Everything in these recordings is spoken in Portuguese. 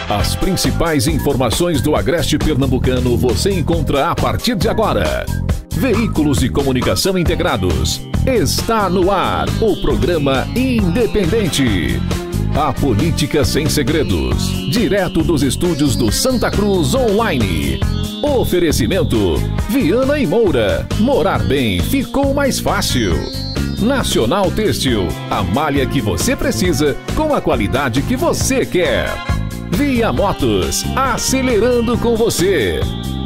As principais informações do Agreste Pernambucano você encontra a partir de agora. Veículos de comunicação integrados. Está no ar o programa Independente. A política sem segredos. Direto dos estúdios do Santa Cruz Online. Oferecimento: Viana e Moura. Morar bem ficou mais fácil. Nacional Têxtil. A malha que você precisa com a qualidade que você quer. Via Motos. Acelerando com você.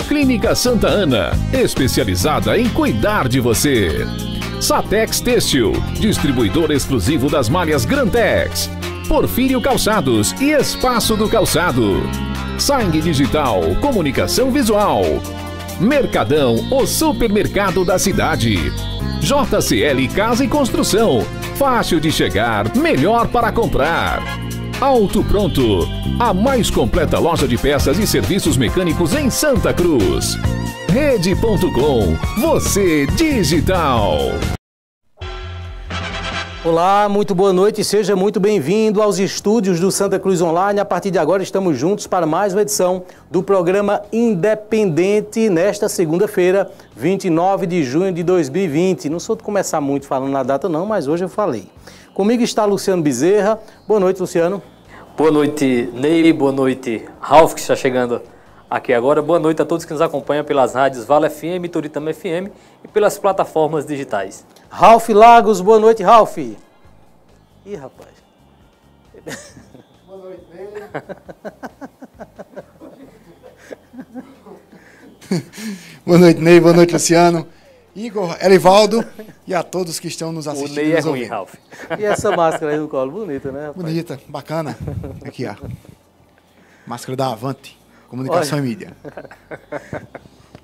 Clínica Santa Ana. Especializada em cuidar de você. Satex Têxtil. Distribuidor exclusivo das malhas Grantex. Porfírio Calçados e Espaço do Calçado. Sangue Digital, Comunicação Visual. Mercadão, o supermercado da cidade. JCL Casa e Construção. Fácil de chegar, melhor para comprar. Auto Pronto, a mais completa loja de peças e serviços mecânicos em Santa Cruz. Rede.com, você digital. Olá, muito boa noite e seja muito bem-vindo aos estúdios do Santa Cruz Online. A partir de agora estamos juntos para mais uma edição do programa Independente nesta segunda-feira, 29 de junho de 2020. Não sou de começar muito falando na data não, mas hoje eu falei. Comigo está Luciano Bezerra. Boa noite, Luciano. Boa noite, Ney. Boa noite, Ralf, que está chegando aqui agora. Boa noite a todos que nos acompanham pelas rádios Vale FM, Toritama FM e pelas plataformas digitais. Ralf Lagos, boa noite, Ralf. Ih, rapaz. Boa noite, Ney. Boa noite, Ney. Boa noite, Luciano. Igor, Elivaldo e a todos que estão nos assistindo. O Ney é ruim, Ralf. E essa máscara aí no colo, bonita, né, rapaz? Bonita, bacana. Aqui, ó. Máscara da Avante, Comunicação e Mídia.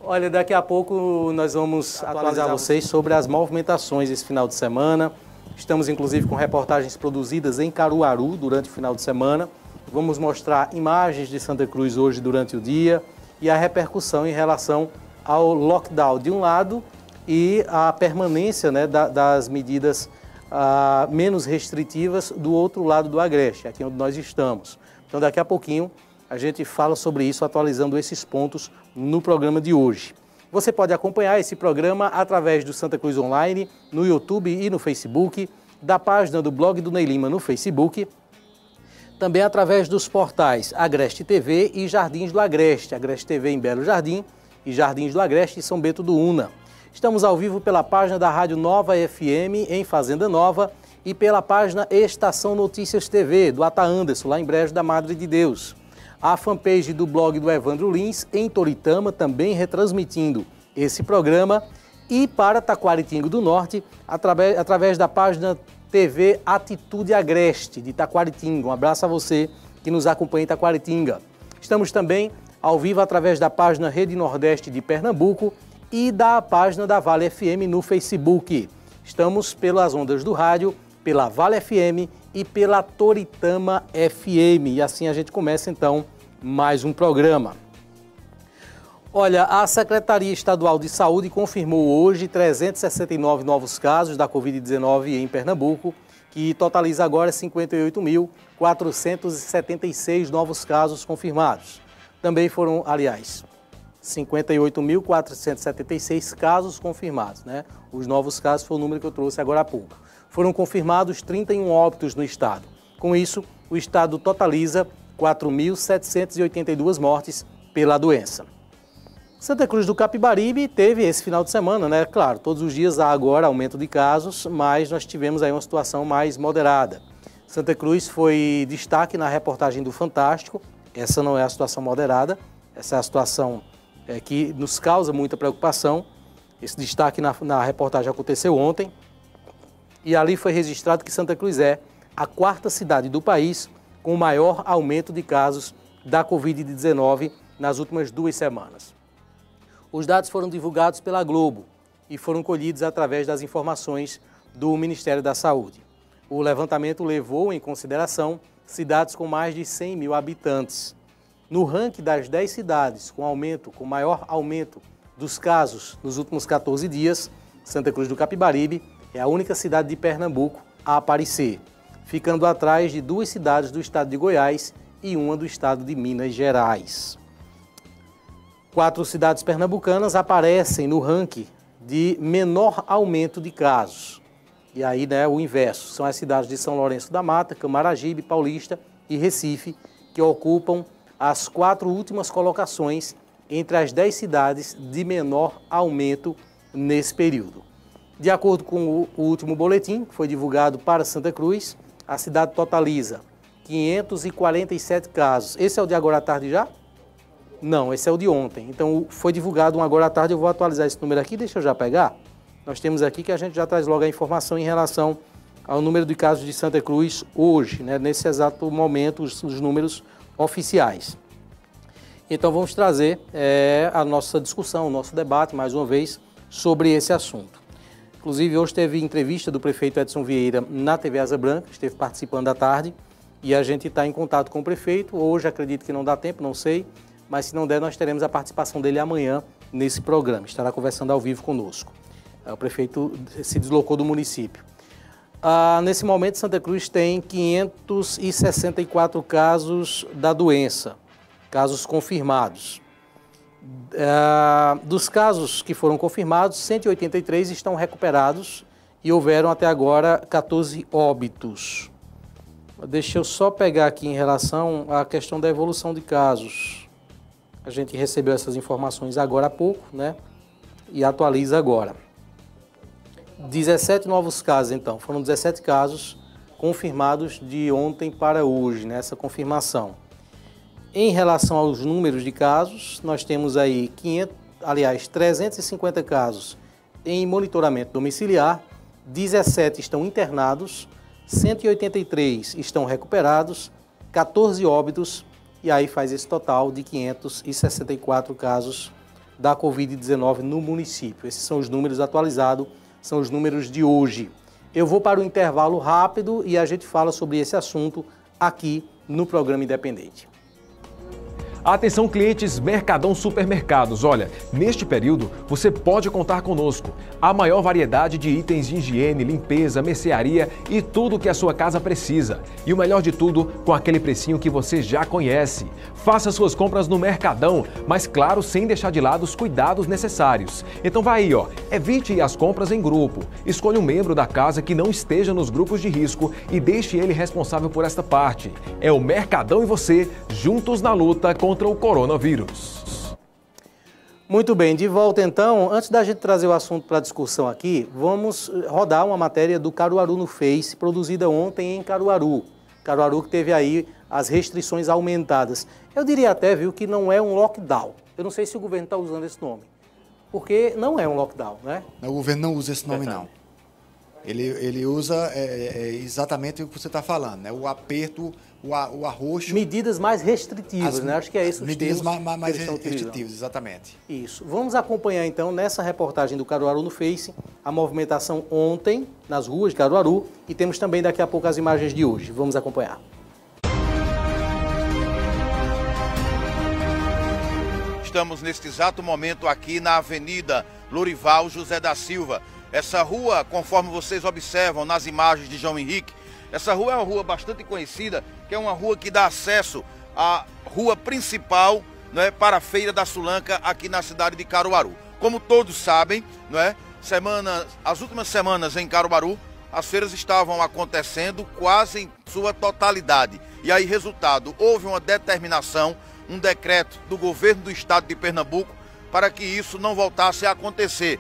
Olha, daqui a pouco nós vamos atualizar vocês sobre as movimentações esse final de semana. Estamos, inclusive, com reportagens produzidas em Caruaru durante o final de semana. Vamos mostrar imagens de Santa Cruz hoje durante o dia e a repercussão em relação ao lockdown de um lado e a permanência, né, das medidas menos restritivas do outro lado do Agreste, aqui onde nós estamos. Então, daqui a pouquinho, a gente fala sobre isso, atualizando esses pontos no programa de hoje. Você pode acompanhar esse programa através do Santa Cruz Online, no YouTube e no Facebook, da página do blog do Ney Lima no Facebook, também através dos portais Agreste TV e Jardins do Agreste, Agreste TV em Belo Jardim e Jardins do Agreste em São Bento do Una. Estamos ao vivo pela página da Rádio Nova FM em Fazenda Nova e pela página Estação Notícias TV do Ata Anderson, lá em Brejo da Madre de Deus. A fanpage do blog do Evandro Lins, em Toritama, também retransmitindo esse programa. E para Taquaritinga do Norte, através da página TV Atitude Agreste, de Taquaritinga. Um abraço a você que nos acompanha em Taquaritinga. Estamos também ao vivo através da página Rede Nordeste de Pernambuco e da página da Vale FM no Facebook. Estamos pelas ondas do rádio, pela Vale FM e pela Toritama FM. E assim a gente começa, então, mais um programa. Olha, a Secretaria Estadual de Saúde confirmou hoje 369 novos casos da Covid-19 em Pernambuco, que totaliza agora 58.476 novos casos confirmados. Também foram, aliás, 58.476 casos confirmados, né? Os novos casos foi o número que eu trouxe agora há pouco. Foram confirmados 31 óbitos no estado. Com isso, o estado totaliza 4.782 mortes pela doença. Santa Cruz do Capibaribe teve esse final de semana, né? Claro, todos os dias há agora aumento de casos, mas nós tivemos aí uma situação mais moderada. Santa Cruz foi destaque na reportagem do Fantástico. Essa não é a situação moderada, essa é a situação que nos causa muita preocupação. Esse destaque na reportagem aconteceu ontem e ali foi registrado que Santa Cruz é a quarta cidade do país com o maior aumento de casos da Covid-19 nas últimas 2 semanas. Os dados foram divulgados pela Globo e foram colhidos através das informações do Ministério da Saúde. O levantamento levou em consideração cidades com mais de 100 mil habitantes. No ranking das 10 cidades com maior aumento dos casos nos últimos 14 dias, Santa Cruz do Capibaribe é a única cidade de Pernambuco a aparecer, ficando atrás de 2 cidades do estado de Goiás e uma do estado de Minas Gerais. 4 cidades pernambucanas aparecem no ranking de menor aumento de casos. E aí, né, o inverso, são as cidades de São Lourenço da Mata, Camaragibe, Paulista e Recife, que ocupam as 4 últimas colocações entre as 10 cidades de menor aumento nesse período. De acordo com o último boletim, que foi divulgado para Santa Cruz, a cidade totaliza 547 casos. Esse é o de agora à tarde já? Não, esse é o de ontem. Então, foi divulgado um agora à tarde, eu vou atualizar esse número aqui, deixa eu já pegar. Nós temos aqui que a gente já traz logo a informação em relação ao número de casos de Santa Cruz hoje, né, nesse exato momento, os números oficiais. Então vamos trazer a nossa discussão, o nosso debate, mais uma vez, sobre esse assunto. Inclusive, hoje teve entrevista do prefeito Edson Vieira na TV Asa Branca, esteve participando à tarde, e a gente está em contato com o prefeito. Hoje acredito que não dá tempo, não sei, mas se não der, nós teremos a participação dele amanhã nesse programa, estará conversando ao vivo conosco. O prefeito se deslocou do município. Nesse momento, Santa Cruz tem 564 casos da doença, casos confirmados. Dos casos que foram confirmados, 183 estão recuperados e houveram até agora 14 óbitos. Deixa eu só pegar aqui em relação à questão da evolução de casos. A gente recebeu essas informações agora há pouco, né? E atualiza agora. 17 novos casos, então. Foram 17 casos confirmados de ontem para hoje, nessa confirmação. Em relação aos números de casos, nós temos aí 350 casos em monitoramento domiciliar, 17 estão internados, 183 estão recuperados, 14 óbitos, e aí faz esse total de 564 casos da Covid-19 no município. Esses são os números atualizados, são os números de hoje. Eu vou para o intervalo rápido e a gente fala sobre esse assunto aqui no programa Independente. Atenção clientes Mercadão Supermercados, olha, neste período você pode contar conosco. A maior variedade de itens de higiene, limpeza, mercearia e tudo que a sua casa precisa. E o melhor de tudo, com aquele precinho que você já conhece. Faça suas compras no Mercadão, mas claro, sem deixar de lado os cuidados necessários. Então vai aí, ó, evite as compras em grupo. Escolha um membro da casa que não esteja nos grupos de risco e deixe ele responsável por esta parte. É o Mercadão e você, juntos na luta contra o coronavírus. Muito bem, de volta então. Antes da gente trazer o assunto para discussão aqui, vamos rodar uma matéria do Caruaru no Face, produzida ontem em Caruaru. Caruaru que teve aí as restrições aumentadas. Eu diria até, viu, que não é um lockdown. Eu não sei se o governo está usando esse nome, porque não é um lockdown, né? O governo não usa esse nome, não. Ele usa exatamente o que você está falando, né? O aperto, o arroxo. Medidas mais restritivas, né? Acho que é isso os medidas termos mais que eles restritivas, exatamente. Isso. Vamos acompanhar então nessa reportagem do Caruaru no Face a movimentação ontem nas ruas de Caruaru e temos também daqui a pouco as imagens de hoje. Vamos acompanhar. Estamos neste exato momento aqui na Avenida Lorival José da Silva. Essa rua, conforme vocês observam nas imagens de João Henrique, essa rua é uma rua bastante conhecida, que é uma rua que dá acesso à rua principal, não é, para a Feira da Sulanca aqui na cidade de Caruaru. Como todos sabem, não é, as últimas semanas em Caruaru, as feiras estavam acontecendo quase em sua totalidade. E aí, resultado, houve uma determinação, um decreto do governo do estado de Pernambuco para que isso não voltasse a acontecer.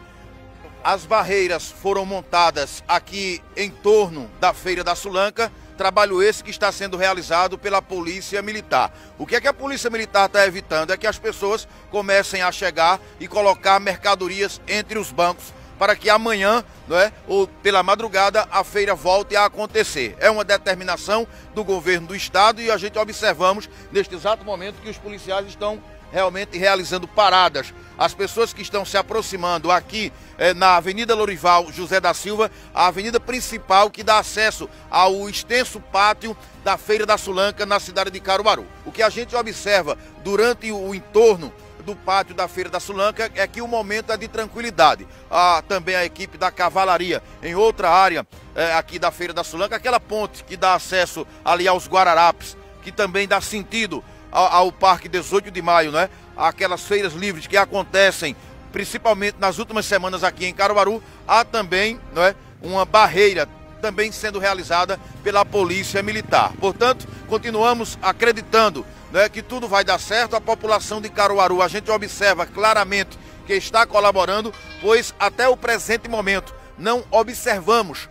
As barreiras foram montadas aqui em torno da Feira da Sulanca, trabalho esse que está sendo realizado pela Polícia Militar. O que é que a Polícia Militar está evitando? É que as pessoas comecem a chegar e colocar mercadorias entre os bancos para que amanhã, não é, ou pela madrugada, a feira volte a acontecer. É uma determinação do governo do estado e a gente observamos neste exato momento que os policiais estão realmente realizando paradas. As pessoas que estão se aproximando aqui na Avenida Lorival José da Silva, a avenida principal que dá acesso ao extenso pátio da Feira da Sulanca na cidade de Caruaru. O que a gente observa durante o entorno do pátio da Feira da Sulanca é que o momento é de tranquilidade. Há também a equipe da cavalaria em outra área aqui da Feira da Sulanca, aquela ponte que dá acesso ali aos Guararapes, que também dá sentido ao Parque 18 de Maio, né? Aquelas feiras livres que acontecem principalmente nas últimas semanas aqui em Caruaru. Há também, não é, uma barreira também sendo realizada pela Polícia Militar. Portanto, continuamos acreditando, né, que tudo vai dar certo. A população de Caruaru, a gente observa claramente que está colaborando, pois até o presente momento não observamos,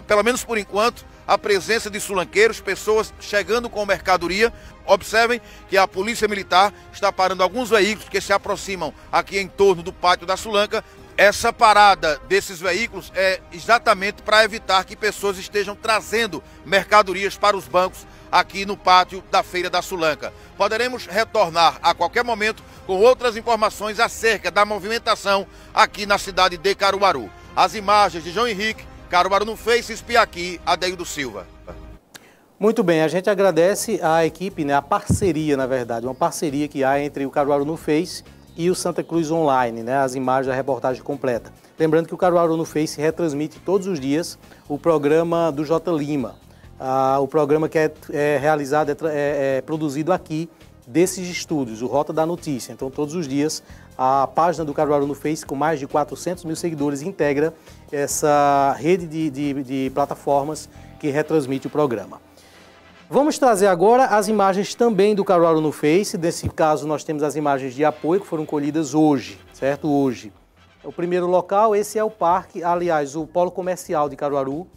pelo menos por enquanto, a presença de sulanqueiros, pessoas chegando com mercadoria. Observem que a Polícia Militar está parando alguns veículos que se aproximam aqui em torno do pátio da Sulanca. Essa parada desses veículos é exatamente para evitar que pessoas estejam trazendo mercadorias para os bancos aqui no pátio da Feira da Sulanca. Poderemos retornar a qualquer momento com outras informações acerca da movimentação aqui na cidade de Caruaru. As imagens de João Henrique, Caruaru no Face, Espiaqui, Adeildo Silva. Muito bem, a gente agradece à equipe, né, a parceria, na verdade, uma parceria que há entre o Caruaru no Face e o Santa Cruz Online, né, as imagens da reportagem completa. Lembrando que o Caruaru no Face retransmite todos os dias o programa do J. Lima, o programa que é realizado, produzido aqui desses estúdios, o Rota da Notícia. Então, todos os dias, a página do Caruaru no Face, com mais de 400 mil seguidores, integra essa rede de plataformas que retransmite o programa. Vamos trazer agora as imagens também do Caruaru no Face. Nesse caso, nós temos as imagens de apoio que foram colhidas hoje, certo? Hoje. O primeiro local, esse é o parque, aliás, o Polo Comercial de Caruaru.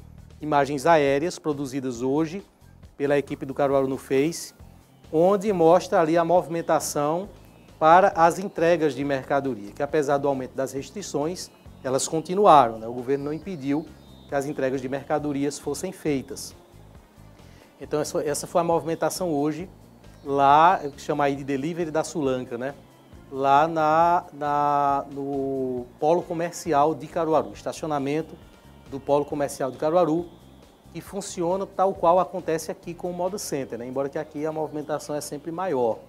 Imagens aéreas produzidas hoje pela equipe do Caruaru no Face, onde mostra ali a movimentação para as entregas de mercadoria, que apesar do aumento das restrições, elas continuaram, né? O governo não impediu que as entregas de mercadorias fossem feitas. Então, essa foi a movimentação hoje, lá, que chama aí de Delivery da Sulanca, né? Lá no Polo Comercial de Caruaru, estacionamento do Polo Comercial de Caruaru, que funciona tal qual acontece aqui com o Moda Center, né? Embora que aqui a movimentação é sempre maior,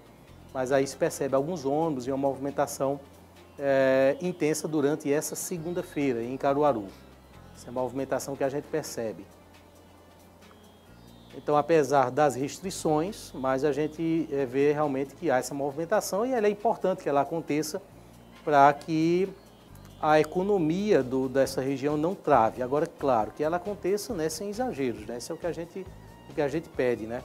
mas aí se percebe alguns ônibus e uma movimentação intensa durante essa segunda-feira em Caruaru. Essa é a movimentação que a gente percebe. Então, apesar das restrições, mas a gente vê realmente que há essa movimentação e ela é importante que ela aconteça para que a economia dessa região não trave. Agora, claro, que ela aconteça, né, sem exageros, né? Isso é o que a gente pede, né?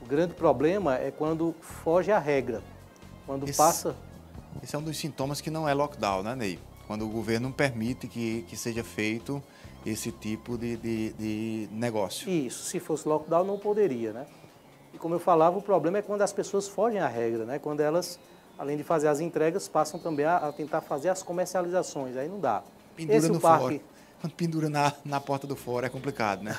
O grande problema é quando foge à regra, quando passa... Esse é um dos sintomas que não é lockdown, né, Ney? Quando o governo não permite que seja feito esse tipo de negócio. Isso, se fosse lockdown não poderia, né? E como eu falava, o problema é quando as pessoas fogem à regra, né? Quando elas, além de fazer as entregas, passam também a tentar fazer as comercializações, aí não dá. Pendura no fora. Quando pendura na porta do fora é complicado, né?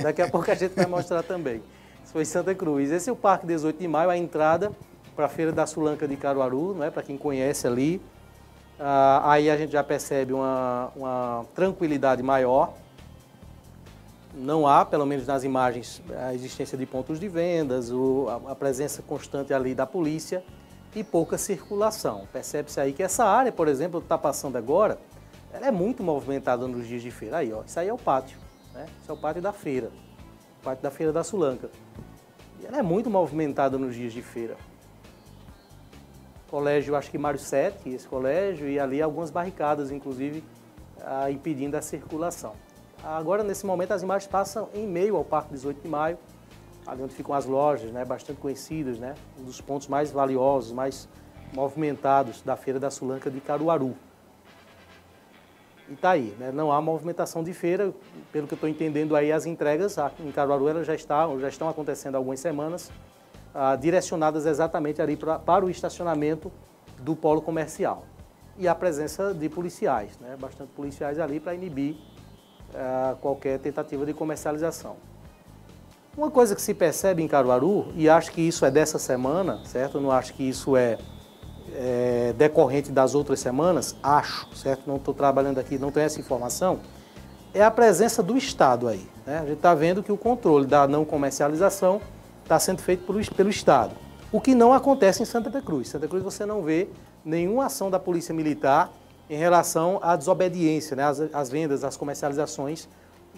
Daqui a pouco a gente vai mostrar também. Isso foi em Santa Cruz. Esse é o Parque 18 de Maio, a entrada para a Feira da Sulanca de Caruaru, né? Para quem conhece ali. Aí a gente já percebe uma tranquilidade maior. Não há, pelo menos nas imagens, a existência de pontos de vendas, a presença constante ali da polícia e pouca circulação. Percebe-se aí que essa área, por exemplo, que está passando agora, ela é muito movimentada nos dias de feira. Aí, ó, isso aí é o pátio, né? Isso é o pátio da feira, o pátio da Feira da Sulanca. E ela é muito movimentada nos dias de feira. Colégio, acho que Mário Sete, esse colégio, e ali algumas barricadas, inclusive, impedindo a circulação. Agora, nesse momento, as imagens passam em meio ao Parque 18 de Maio, ali onde ficam as lojas, né, bastante conhecidas, né, um dos pontos mais valiosos, mais movimentados da Feira da Sulanca de Caruaru. E está aí, né, não há movimentação de feira, pelo que eu estou entendendo aí, as entregas em Caruaru elas já estão acontecendo há algumas semanas, direcionadas exatamente ali para o estacionamento do polo comercial. E a presença de policiais, né? Bastante policiais ali para inibir qualquer tentativa de comercialização. Uma coisa que se percebe em Caruaru, e acho que isso é dessa semana, certo? Eu não acho que isso é decorrente das outras semanas, acho, certo? Não estou trabalhando aqui, não tenho essa informação, é a presença do Estado aí, né? A gente está vendo que o controle da não comercialização está sendo feito pelo Estado, o que não acontece em Santa Cruz. Santa Cruz você não vê nenhuma ação da Polícia Militar em relação à desobediência, né, às vendas, às comercializações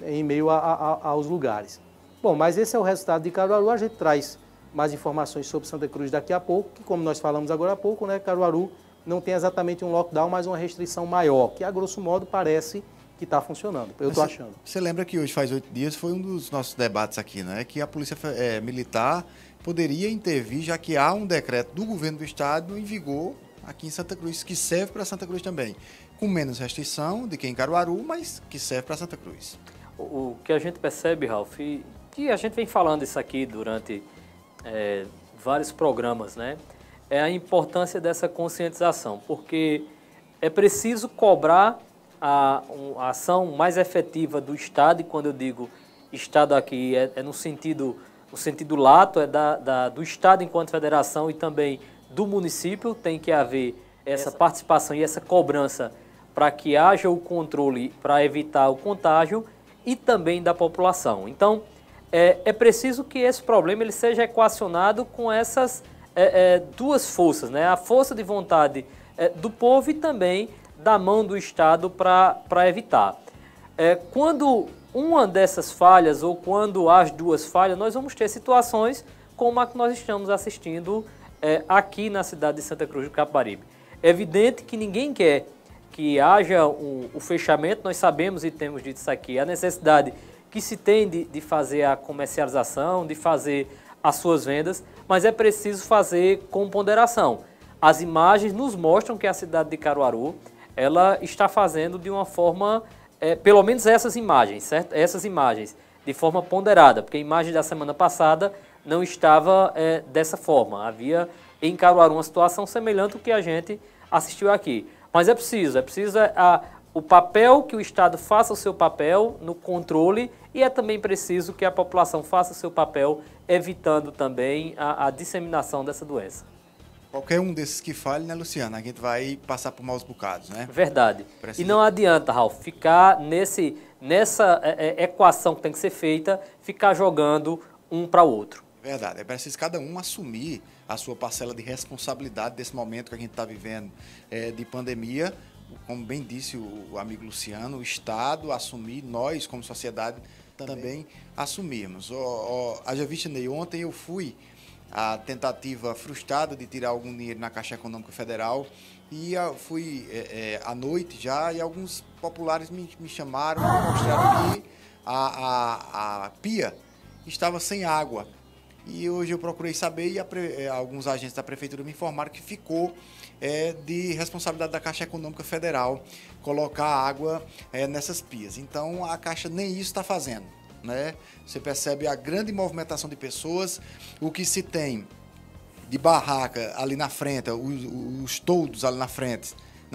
em meio aos lugares. Bom, mas esse é o resultado de Caruaru, a gente traz mais informações sobre Santa Cruz daqui a pouco, que como nós falamos agora há pouco, né, Caruaru não tem exatamente um lockdown, mas uma restrição maior, que a grosso modo parece que está funcionando, eu estou achando. Você lembra que hoje, faz 8 dias, foi um dos nossos debates aqui, né? Que a Polícia Militar poderia intervir, já que há um decreto do governo do estado em vigor aqui em Santa Cruz, que serve para Santa Cruz também, com menos restrição do que em Caruaru, mas que serve para Santa Cruz. O que a gente percebe, Ralf, que a gente vem falando isso aqui durante vários programas, né? É a importância dessa conscientização, porque é preciso cobrar a ação mais efetiva do Estado, e quando eu digo Estado aqui é no sentido lato, é do Estado enquanto federação e também do município, tem que haver essa participação e essa cobrança para que haja o controle para evitar o contágio e também da população. Então, é preciso que esse problema ele seja equacionado com essas duas forças, né? A força de vontade do povo e também da mão do Estado para evitar. Quando uma dessas falhas ou quando as duas falham, nós vamos ter situações como a que nós estamos assistindo aqui na cidade de Santa Cruz do Capibaribe. É evidente que ninguém quer que haja o fechamento, nós sabemos e temos dito isso aqui, a necessidade que se tem de fazer a comercialização, de fazer as suas vendas, mas é preciso fazer com ponderação. As imagens nos mostram que a cidade de Caruaru ela está fazendo de uma forma, pelo menos essas imagens, certo? Essas imagens, de forma ponderada, porque a imagem da semana passada não estava dessa forma. Havia em Caruaru uma situação semelhante ao que a gente assistiu aqui. Mas é preciso o papel que o Estado faça o seu papel no controle e é também preciso que a população faça o seu papel evitando também a disseminação dessa doença. Qualquer um desses que falhe, né, Luciana? A gente vai passar por maus bocados, né? Verdade. E não adianta, Ralf, ficar nessa equação que tem que ser feita, ficar jogando um para o outro. Verdade. É preciso cada um assumir a sua parcela de responsabilidade desse momento que a gente está vivendo de pandemia. Como bem disse o amigo Luciano, o Estado assumir, nós como sociedade também assumirmos. Haja vista, Ney, ontem eu fui a tentativa frustrada de tirar algum dinheiro na Caixa Econômica Federal e fui à noite já e alguns populares me chamaram para mostrar que a pia estava sem água. E hoje eu procurei saber e alguns agentes da Prefeitura me informaram que ficou de responsabilidade da Caixa Econômica Federal colocar água nessas pias. Então a Caixa nem isso está fazendo, né? Você percebe a grande movimentação de pessoas, o que se tem de barraca ali na frente, os toldos ali na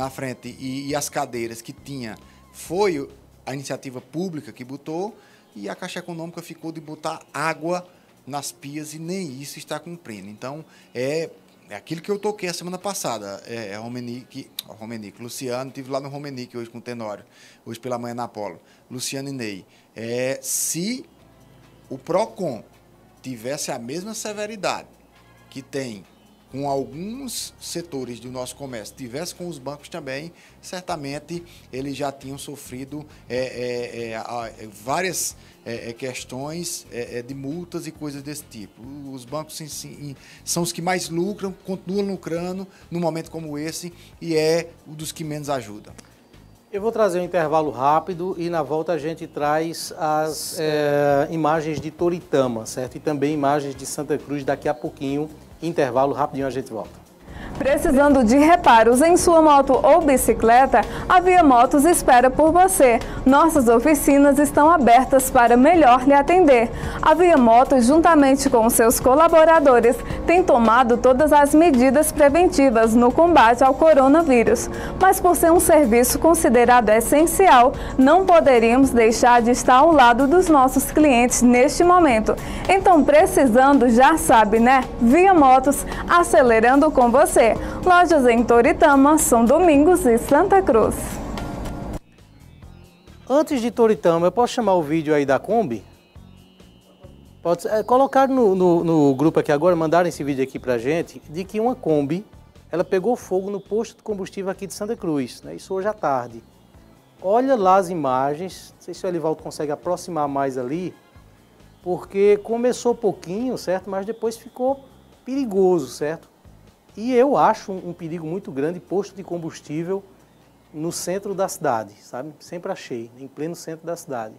frente e as cadeiras que tinha, foi a iniciativa pública que botou e a Caixa Econômica ficou de botar água nas pias e nem isso está cumprindo. Então, é aquilo que eu toquei a semana passada, Romenick, Luciano, estive lá no Romenick hoje com o Tenório, hoje pela manhã na Apolo, Luciano e Ney. Se o PROCON tivesse a mesma severidade que tem com alguns setores do nosso comércio, tivesse com os bancos também, certamente eles já tinham sofrido várias questões de multas e coisas desse tipo. Os bancos são os que mais lucram, continuam lucrando num momento como esse e é um dos que menos ajudam. Eu vou trazer um intervalo rápido e na volta a gente traz as imagens de Toritama, certo? E também imagens de Santa Cruz daqui a pouquinho. Intervalo rapidinho, a gente volta. Precisando de reparos em sua moto ou bicicleta, a Via Motos espera por você. Nossas oficinas estão abertas para melhor lhe atender. A Via Motos, juntamente com seus colaboradores, tem tomado todas as medidas preventivas no combate ao coronavírus. Mas por ser um serviço considerado essencial, não poderíamos deixar de estar ao lado dos nossos clientes neste momento. Então, precisando, já sabe, né? Via Motos, acelerando com você. Lojas em Toritama, São Domingos e Santa Cruz. Antes de Toritama, eu posso chamar o vídeo aí da Kombi? Pode colocar no grupo aqui agora, mandaram esse vídeo aqui pra gente, de que uma Kombi, ela pegou fogo no posto de combustível aqui de Santa Cruz, né? Isso hoje à tarde. Olha lá as imagens, não sei se o Elivaldo consegue aproximar mais ali. porque começou pouquinho, certo? Mas depois ficou perigoso, certo? E eu acho um perigo muito grande posto de combustível no centro da cidade, sabe? Sempre achei, em pleno centro da cidade.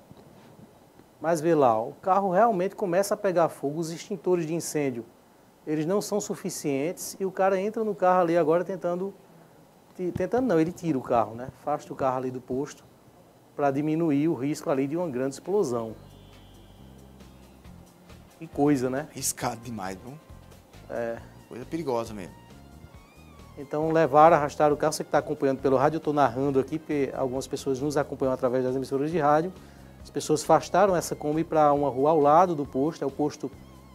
Mas vê lá, o carro realmente começa a pegar fogo, os extintores de incêndio, eles não são suficientes e o cara entra no carro ali agora tentando não, ele tira o carro, né? Afasta o carro ali do posto para diminuir o risco ali de uma grande explosão. Que coisa, né? Arriscado demais, viu? É. Coisa perigosa mesmo. Então levaram, arrastaram o carro. Você que está acompanhando pelo rádio, eu estou narrando aqui, porque algumas pessoas nos acompanham através das emissoras de rádio. As pessoas afastaram essa Kombi para uma rua ao lado do posto, é o posto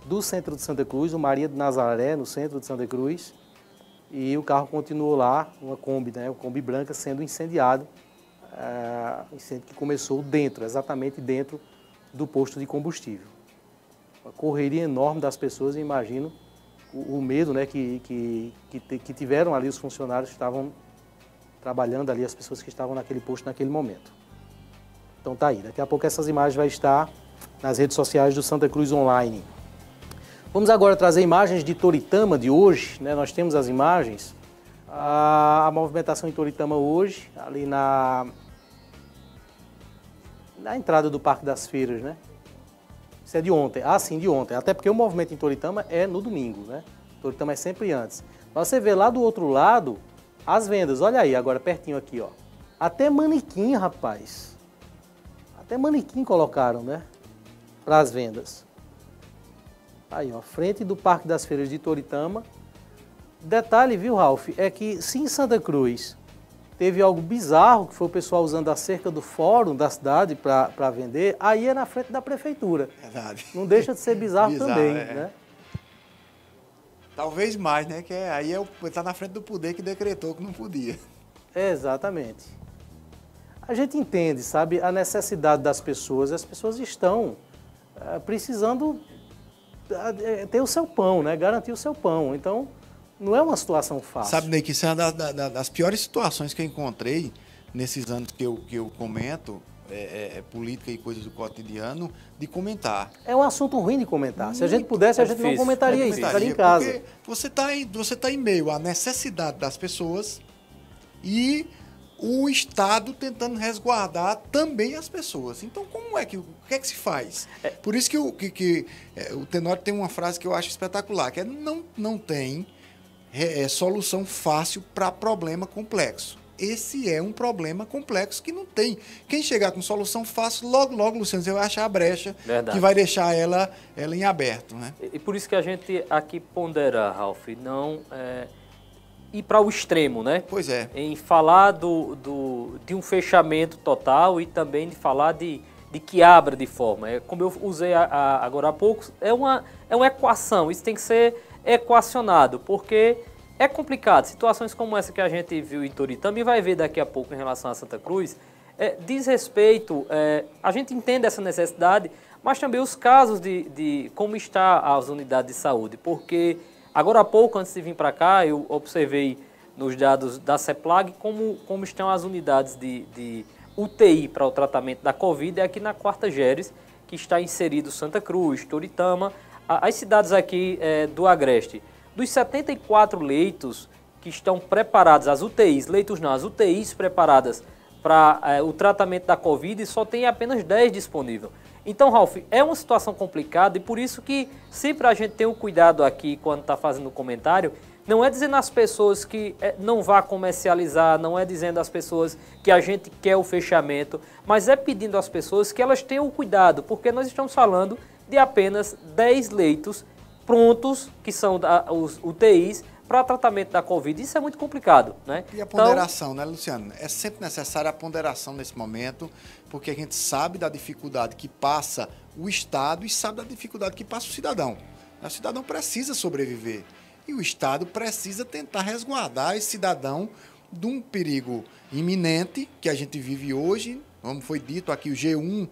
do centro de Santa Cruz, o Maria de Nazaré, no centro de Santa Cruz. E o carro continuou lá, uma Kombi, né, uma Kombi branca sendo incendiado. Incêndio que começou dentro, exatamente dentro do posto de combustível. Uma correria enorme das pessoas, imagino o medo, né, que tiveram ali os funcionários que estavam trabalhando ali, as pessoas que estavam naquele posto naquele momento. Então tá aí, daqui a pouco essas imagens vão estar nas redes sociais do Santa Cruz Online. Vamos agora trazer imagens de Toritama de hoje, né? Nós temos as imagens, a movimentação em Toritama hoje, ali na entrada do Parque das Feiras, né? Isso é de ontem, sim, de ontem, até porque o movimento em Toritama é no domingo, né? Toritama é sempre antes. Mas você vê lá do outro lado as vendas, olha aí, agora pertinho aqui, ó. Até manequim, rapaz. Até manequim colocaram, né? Para as vendas. Aí, ó, frente do Parque das Feiras de Toritama. Detalhe, viu, Ralf, é que se em Santa Cruz teve algo bizarro, que foi o pessoal usando a cerca do fórum da cidade para vender, aí é na frente da prefeitura. Verdade. Não deixa de ser bizarro também, né? Talvez mais, né? Que aí tá na frente do poder que decretou que não podia. Exatamente. A gente entende, sabe, a necessidade das pessoas. As pessoas estão precisando ter o seu pão, né? Garantir o seu pão. Então, não é uma situação fácil. Sabe, Ney, que isso é uma das piores situações que eu encontrei nesses anos que eu comento, política e coisas do cotidiano, de comentar. É um assunto ruim de comentar. Se a gente pudesse, a gente não comentaria isso, ficaria em casa. Porque você tá em meio à necessidade das pessoas e o Estado tentando resguardar também as pessoas. Então, o que é que se faz? Por isso que o Tenório tem uma frase que eu acho espetacular, que é não tem solução fácil para problema complexo. Esse é um problema complexo que não tem. Quem chegar com solução fácil, logo, Luciano, você vai achar a brecha. Verdade. Que vai deixar ela em aberto, né? E por isso que a gente aqui pondera, Ralf, não ir para o extremo, né? Pois é. Em falar de um fechamento total e também de falar de que abra de forma. Como eu usei agora há pouco, é uma equação, isso tem que ser equacionado, porque é complicado. Situações como essa que a gente viu em Toritama e vai ver daqui a pouco em relação a Santa Cruz, diz respeito, a gente entende essa necessidade, mas também os casos de como está as unidades de saúde, porque agora há pouco, antes de vir para cá, eu observei nos dados da CEPLAG como estão as unidades de UTI para o tratamento da Covid, aqui na Quarta Geres, que está inserido Santa Cruz, Toritama, as cidades aqui do Agreste. Dos 74 leitos que estão preparados, as UTIs, leitos não, as UTIs preparadas para o tratamento da Covid, só tem apenas 10 disponíveis. Então, Ralf, é uma situação complicada e por isso que sempre a gente tem o cuidado aqui, quando está fazendo o comentário, não é dizendo às pessoas que não vá comercializar, não é dizendo às pessoas que a gente quer o fechamento, mas é pedindo às pessoas que elas tenham o cuidado, porque nós estamos falando de apenas 10 leitos prontos, que são os UTIs, para tratamento da Covid. Isso é muito complicado, né? E a ponderação, né, Luciano? É sempre necessária a ponderação nesse momento, porque a gente sabe da dificuldade que passa o Estado e sabe da dificuldade que passa o cidadão. O cidadão precisa sobreviver. E o Estado precisa tentar resguardar esse cidadão de um perigo iminente que a gente vive hoje, como foi dito aqui, o G1.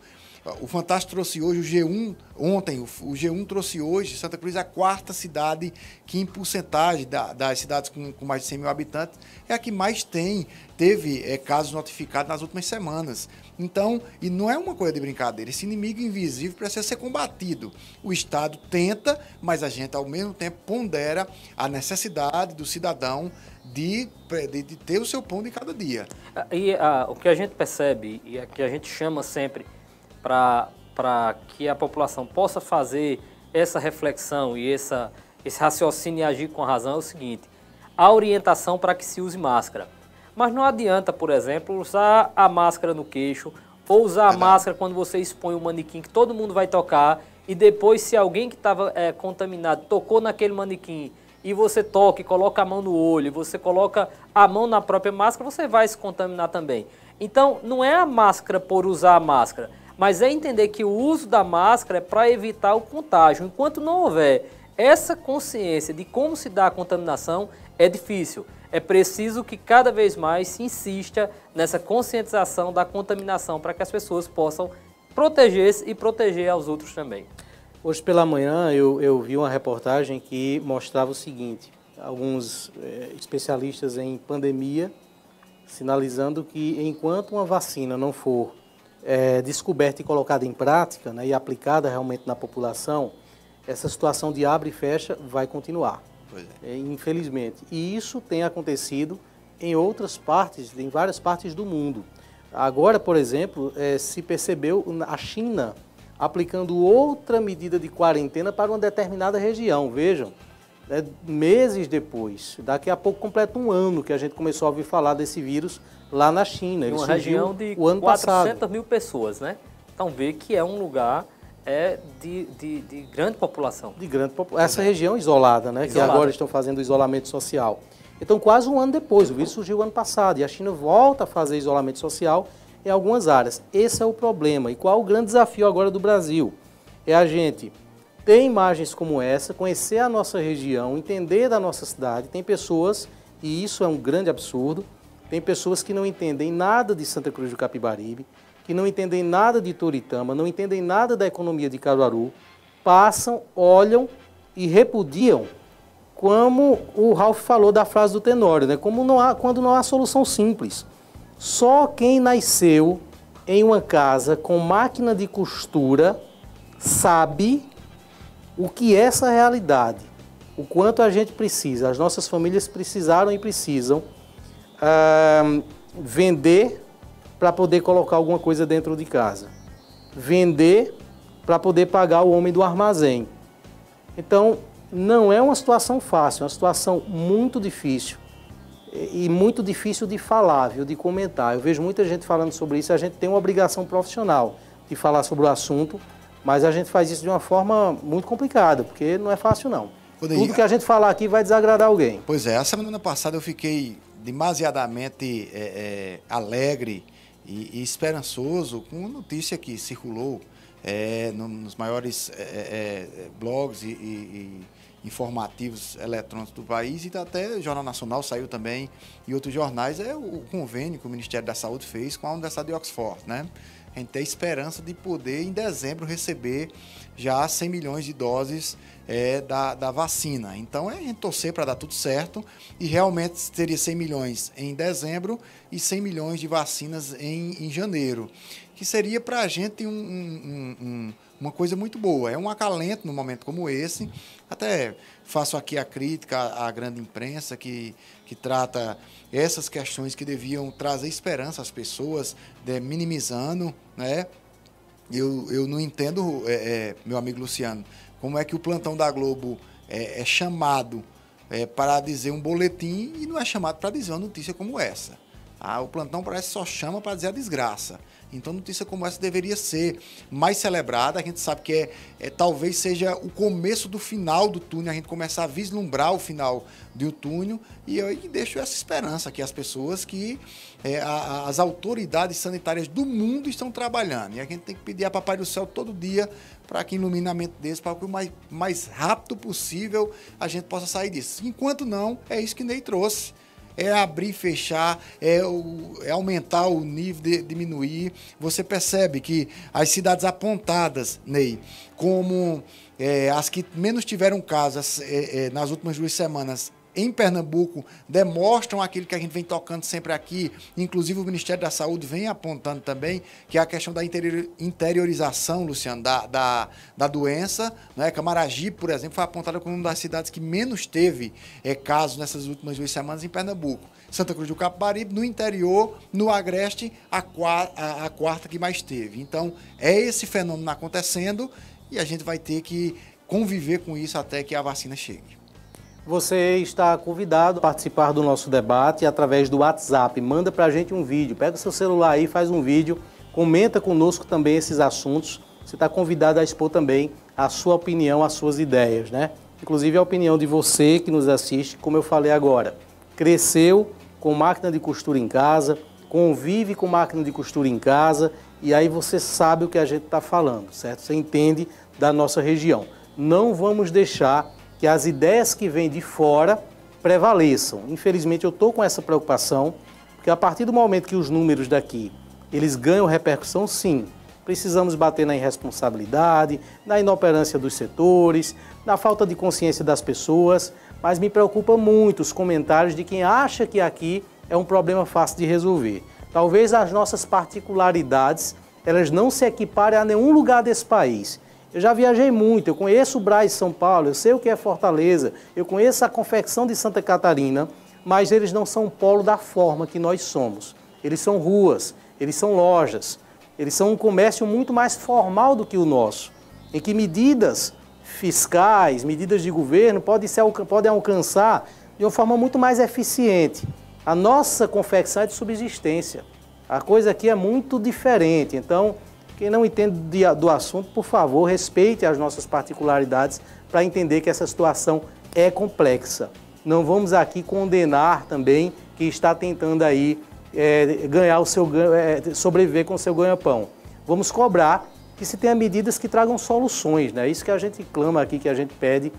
O Fantástico trouxe hoje o G1, ontem o G1 trouxe hoje, Santa Cruz é a quarta cidade que em porcentagem das cidades com mais de 100 mil habitantes é a que mais tem teve casos notificados nas últimas semanas. Então, e não é uma coisa de brincadeira, esse inimigo invisível precisa ser combatido. O Estado tenta, mas a gente, ao mesmo tempo, pondera a necessidade do cidadão de ter o seu pão de cada dia. E o que a gente percebe, e que a gente chama sempre para que a população possa fazer essa reflexão e esse raciocínio e agir com razão é o seguinte: a orientação para que se use máscara. Mas não adianta, por exemplo, usar a máscara no queixo ou usar a máscara quando você expõe o manequim que todo mundo vai tocar e depois, se alguém que estava contaminado tocou naquele manequim e você toca e coloca a mão no olho, você coloca a mão na própria máscara, você vai se contaminar também. Então, não é a máscara por usar a máscara, mas é entender que o uso da máscara é para evitar o contágio. Enquanto não houver essa consciência de como se dá a contaminação, é difícil. É preciso que cada vez mais se insista nessa conscientização da contaminação para que as pessoas possam proteger-se e proteger aos outros também. Hoje pela manhã eu vi uma reportagem que mostrava o seguinte: alguns especialistas em pandemia sinalizando que enquanto uma vacina não for descoberta e colocada em prática, né, e aplicada realmente na população, essa situação de abre e fecha vai continuar. Infelizmente. E isso tem acontecido em outras partes, em várias partes do mundo. Agora, por exemplo, se percebeu a China aplicando outra medida de quarentena para uma determinada região. Vejam, meses depois, daqui a pouco completa um ano que a gente começou a ouvir falar desse vírus lá na China. Em uma região de 400 mil pessoas, né? Então vê que é um lugar de grande população. De grande população. Essa região isolada, né? Que agora estão fazendo o isolamento social. Então, quase um ano depois, o vírus surgiu ano passado e a China volta a fazer isolamento social em algumas áreas. Esse é o problema. E qual o grande desafio agora do Brasil? É a gente ter imagens como essa, conhecer a nossa região, entender da nossa cidade. Tem pessoas, e isso é um grande absurdo, tem pessoas que não entendem nada de Santa Cruz do Capibaribe, que não entendem nada de Toritama, não entendem nada da economia de Caruaru, passam, olham e repudiam, como o Ralf falou da frase do Tenório, né? Quando não há solução simples. Só quem nasceu em uma casa com máquina de costura sabe o que é essa realidade, o quanto a gente precisa, as nossas famílias precisaram e precisam vender para poder colocar alguma coisa dentro de casa, vender para poder pagar o homem do armazém. Então, não é uma situação fácil, é uma situação muito difícil e muito difícil de falar, viu, de comentar. Eu vejo muita gente falando sobre isso, a gente tem uma obrigação profissional de falar sobre o assunto, mas a gente faz isso de uma forma muito complicada, porque não é fácil não. Tudo que a gente falar aqui vai desagradar alguém. Pois é, a semana passada eu fiquei demasiadamente alegre e esperançoso com uma notícia que circulou nos maiores blogs e informativos eletrônicos do país, e até o Jornal Nacional saiu também, e outros jornais, o convênio que o Ministério da Saúde fez com a Universidade de Oxford, né? A gente tem a esperança de poder, em dezembro, receber já 100 milhões de doses da vacina. Então, a gente torcer para dar tudo certo, e realmente teria 100 milhões em dezembro e 100 milhões de vacinas em janeiro, que seria para a gente uma coisa muito boa. É um acalento num momento como esse. Até faço aqui a crítica à grande imprensa que trata essas questões que deviam trazer esperança às pessoas, minimizando, né? Eu não entendo, meu amigo Luciano, como é que o plantão da Globo é chamado para dizer um boletim e não é chamado para dizer uma notícia como essa. O plantão parece que só chama para dizer a desgraça. Então, notícia como essa deveria ser mais celebrada. A gente sabe que talvez seja o começo do final do túnel, a gente começar a vislumbrar o final do túnel, e eu deixo essa esperança que as pessoas, que as autoridades sanitárias do mundo estão trabalhando. E a gente tem que pedir a Papai do Céu todo dia para que ilumine a mente deles, para que o mais rápido possível a gente possa sair disso. Enquanto não, é isso que Ney trouxe. É abrir e fechar, é aumentar o nível, diminuir. Você percebe que as cidades apontadas, Ney, como as que menos tiveram casos nas últimas 2 semanas, em Pernambuco demonstram aquilo que a gente vem tocando sempre aqui, inclusive o Ministério da Saúde vem apontando também, que é a questão da interiorização, Luciano, da doença, né? Camaragibe, por exemplo, foi apontada como uma das cidades que menos teve casos nessas últimas 2 semanas em Pernambuco. Santa Cruz do Capibaribe, no interior, no Agreste, a quarta que mais teve. Então, é esse fenômeno acontecendo e a gente vai ter que conviver com isso até que a vacina chegue. Você está convidado a participar do nosso debate através do WhatsApp. Manda para a gente um vídeo. Pega o seu celular aí, faz um vídeo, comenta conosco também esses assuntos. Você está convidado a expor também a sua opinião, as suas ideias, né? Inclusive a opinião de você que nos assiste, como eu falei agora. Cresceu com máquina de costura em casa, convive com máquina de costura em casa e aí você sabe o que a gente está falando, certo? Você entende da nossa região. Não vamos deixar que as ideias que vêm de fora prevaleçam. Infelizmente eu estou com essa preocupação, porque a partir do momento que os números daqui, eles ganham repercussão, sim, precisamos bater na irresponsabilidade, na inoperância dos setores, na falta de consciência das pessoas, mas me preocupa muito os comentários de quem acha que aqui é um problema fácil de resolver. Talvez as nossas particularidades, elas não se equiparem a nenhum lugar desse país. Eu já viajei muito, eu conheço o Brás de São Paulo, eu sei o que é Fortaleza, eu conheço a confecção de Santa Catarina, mas eles não são um polo da forma que nós somos. Eles são ruas, eles são lojas, eles são um comércio muito mais formal do que o nosso, em que medidas fiscais, medidas de governo podem alcançar de uma forma muito mais eficiente. A nossa confecção é de subsistência. A coisa aqui é muito diferente. Então, quem não entende do assunto, por favor, respeite as nossas particularidades para entender que essa situação é complexa. Não vamos aqui condenar também quem está tentando aí sobreviver com o seu ganha-pão. Vamos cobrar que se tenha medidas que tragam soluções, né? Isso que a gente clama aqui, que a gente pede,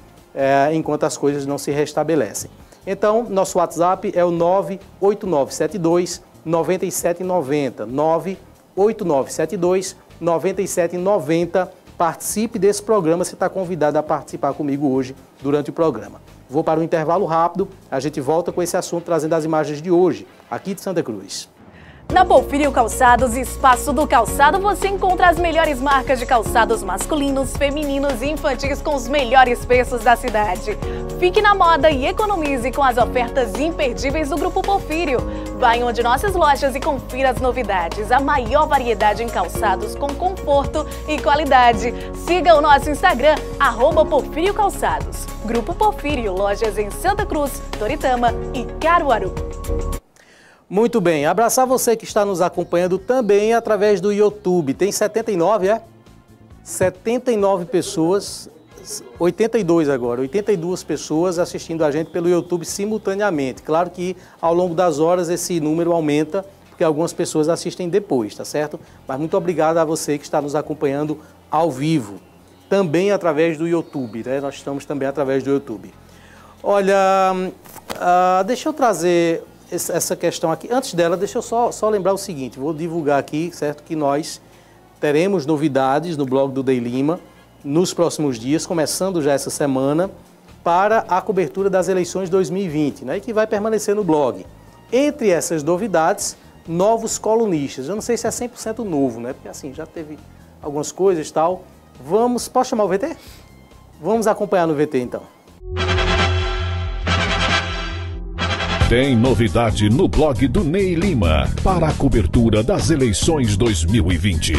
enquanto as coisas não se restabelecem. Então, nosso WhatsApp é o 98972-9790, 98972-9790. Participe desse programa, você está convidado a participar comigo hoje, durante o programa. Vou para um intervalo rápido, a gente volta com esse assunto, trazendo as imagens de hoje, aqui de Santa Cruz. Na Porfírio Calçados, Espaço do Calçado, você encontra as melhores marcas de calçados masculinos, femininos e infantis com os melhores preços da cidade. Fique na moda e economize com as ofertas imperdíveis do Grupo Porfírio. Vá em uma de nossas lojas e confira as novidades. A maior variedade em calçados com conforto e qualidade. Siga o nosso Instagram, @Porfírio Calçados. Grupo Porfírio, lojas em Santa Cruz, Toritama e Caruaru. Muito bem, abraçar você que está nos acompanhando também através do YouTube. Tem 79, 79 pessoas, 82 agora, 82 pessoas assistindo a gente pelo YouTube simultaneamente. Claro que ao longo das horas esse número aumenta, porque algumas pessoas assistem depois, tá certo? Mas muito obrigado a você que está nos acompanhando ao vivo, também através do YouTube, né? Nós estamos também através do YouTube. Olha, deixa eu trazer essa questão aqui. Antes dela, deixa eu só lembrar o seguinte, vou divulgar aqui, certo, que nós teremos novidades no blog do Day Lima nos próximos dias, começando já essa semana, para a cobertura das eleições 2020, né, e que vai permanecer no blog. Entre essas novidades, novos colunistas. Eu não sei se é 100% novo, né, porque assim, já teve algumas coisas e tal. Posso chamar o VT? Vamos acompanhar no VT então. Tem novidade no blog do Ney Lima para a cobertura das eleições 2020.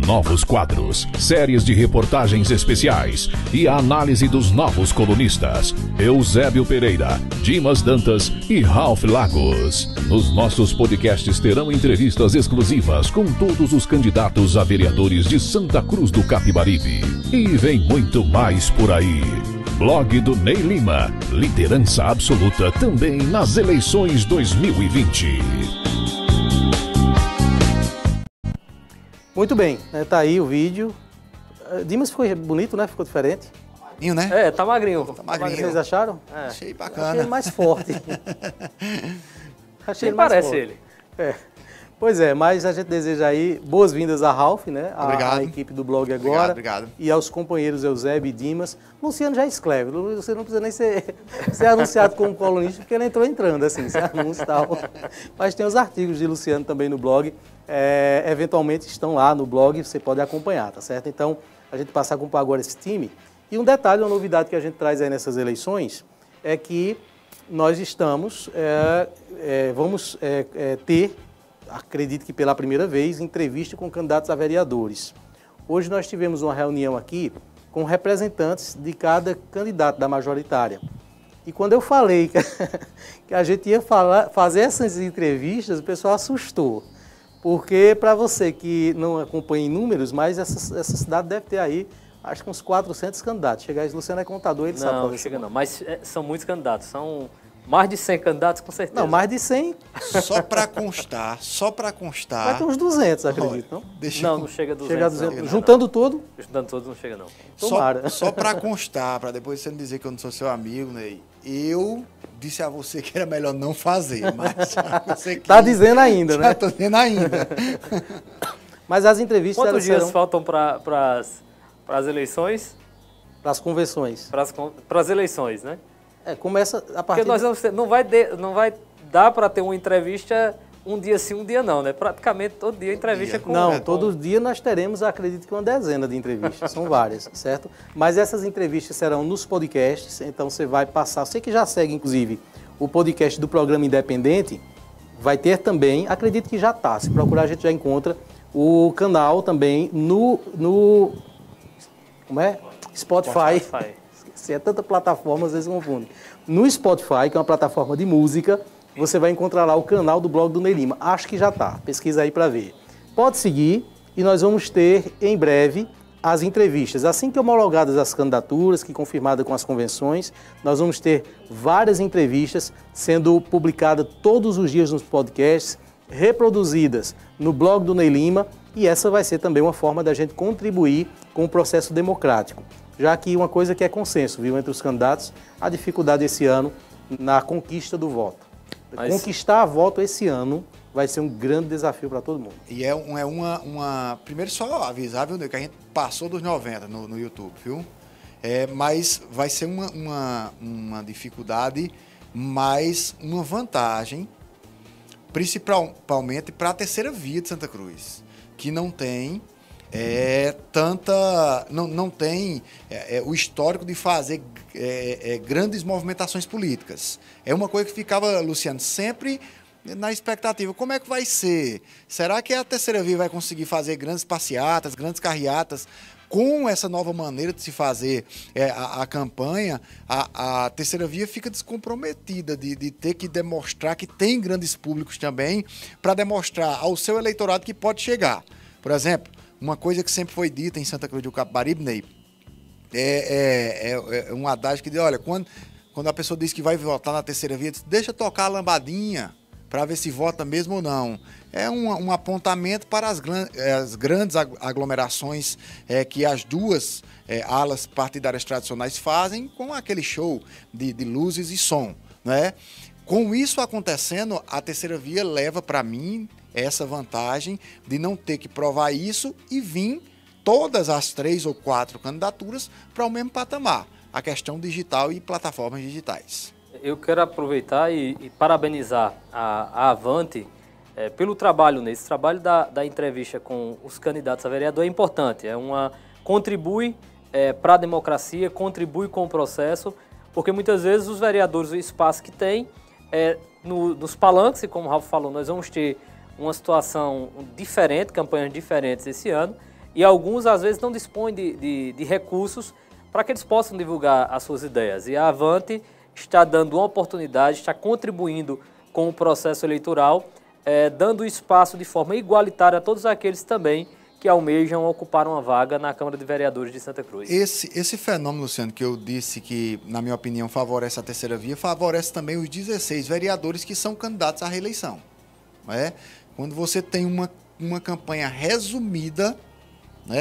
Novos quadros, séries de reportagens especiais e a análise dos novos colunistas. Eusébio Pereira, Dimas Dantas e Ralph Lagos. Nos nossos podcasts terão entrevistas exclusivas com todos os candidatos a vereadores de Santa Cruz do Capibaribe. E vem muito mais por aí. Blog do Ney Lima, liderança absoluta também nas eleições 2020. Muito bem, tá aí o vídeo. Dimas ficou bonito, né? Ficou diferente. Magrinho, né? Tá magrinho. Tá magrinho. Vocês acharam? Achei bacana. Achei ele mais forte. Achei ele mais parece forte. ele. Pois é, mas a gente deseja aí boas-vindas a Ralf, né? Obrigado. A equipe do blog agora. Obrigado. E aos companheiros Eusébio e Dimas. Luciano já escreve, você não precisa nem ser anunciado como colunista, porque ele entrando, assim, sem anúncio e tal. Mas tem os artigos de Luciano também no blog, eventualmente estão lá no blog, você pode acompanhar, tá certo? Então, a gente passa a acompanhar agora esse time. E um detalhe, uma novidade que a gente traz aí nessas eleições, é que nós estamos, vamos ter, acredito que pela primeira vez, entrevista com candidatos a vereadores. Hoje nós tivemos uma reunião aqui com representantes de cada candidato da majoritária. E quando eu falei que a gente ia fazer essas entrevistas, o pessoal assustou. Porque, para você que não acompanha em números, mas essa cidade deve ter aí, acho que uns 400 candidatos. Chegar aí, Luciano é contador, ele sabe fazer isso. Não, chega não, mas são muitos candidatos, são mais de 100 candidatos, com certeza. Não, mais de 100. Só para constar. Vai ter uns 200, acredito, não? Não chega a 200. Chega a 200. Não. Juntando tudo? Juntando todos não chega, não. Tomara. Só para constar, para depois você não dizer que eu não sou seu amigo, Ney. Eu disse a você que era melhor não fazer, mas você Tá dizendo ainda, né? Tô dizendo ainda. Mas as entrevistas... Quantos dias faltam para as eleições? Para as convenções. Para as eleições, né? Começa a partir... Porque nós vamos ter, não vai dar para ter uma entrevista um dia sim, um dia não, né? Praticamente todo dia entrevista com... Não, todo dia nós teremos, acredito que uma dezena de entrevistas, são várias, certo? Mas essas entrevistas serão nos podcasts, então você vai passar, você que já segue, inclusive, o podcast do Programa Independente, vai ter também, acredito que já está, se procurar a gente já encontra, o canal também no como é? Spotify. Se é tanta plataforma, às vezes confunde. No Spotify, que é uma plataforma de música, você vai encontrar lá o canal do blog do Ney Lima. Acho que já está. Pesquisa aí para ver. Pode seguir e nós vamos ter em breve as entrevistas. Assim que homologadas as candidaturas, que confirmadas com as convenções, nós vamos ter várias entrevistas sendo publicadas todos os dias nos podcasts, reproduzidas no blog do Ney Lima, e essa vai ser também uma forma da gente contribuir com o processo democrático. Já que uma coisa que é consenso, viu, entre os candidatos, a dificuldade esse ano na conquista do voto. Conquistar voto esse ano vai ser um grande desafio para todo mundo. E é uma... Primeiro, só avisar, viu, que a gente passou dos 90 no YouTube, viu? Mas vai ser uma dificuldade, mas uma vantagem, principalmente para a terceira via de Santa Cruz, que não tem... não tem o histórico de fazer grandes movimentações políticas. É uma coisa que ficava, Luciano, sempre na expectativa. Como é que vai ser? Será que a terceira via vai conseguir fazer grandes passeatas, grandes carreatas? Com essa nova maneira de se fazer a campanha, a terceira via fica descomprometida de ter que demonstrar que tem grandes públicos também, para demonstrar ao seu eleitorado que pode chegar. Por exemplo, uma coisa que sempre foi dita em Santa Cruz do Capibaribe, Ney, é um adágio que diz, olha, quando a pessoa diz que vai votar na terceira via, diz, deixa tocar a lambadinha para ver se vota mesmo ou não. É um apontamento para as grandes aglomerações que as duas alas partidárias tradicionais fazem com aquele show de luzes e som, né? Com isso acontecendo, a terceira via leva para mim essa vantagem de não ter que provar isso e vir todas as 3 ou 4 candidaturas para o mesmo patamar, a questão digital e plataformas digitais. Eu quero aproveitar e parabenizar a Avante pelo trabalho nesse. Esse trabalho da entrevista com os candidatos a vereador é importante, contribui para a democracia, contribui com o processo, porque muitas vezes os vereadores, o espaço que tem nos palanques, e como o Ralf falou, nós vamos ter uma situação diferente, campanhas diferentes esse ano, e alguns às vezes não dispõem de recursos para que eles possam divulgar as suas ideias. E a Avante está dando uma oportunidade, está contribuindo com o processo eleitoral, dando espaço de forma igualitária a todos aqueles também que almejam ocupar uma vaga na Câmara de Vereadores de Santa Cruz. Esse fenômeno, Luciano, que eu disse que, na minha opinião, favorece a terceira via, favorece também os 16 vereadores que são candidatos à reeleição. Quando você tem uma campanha resumida,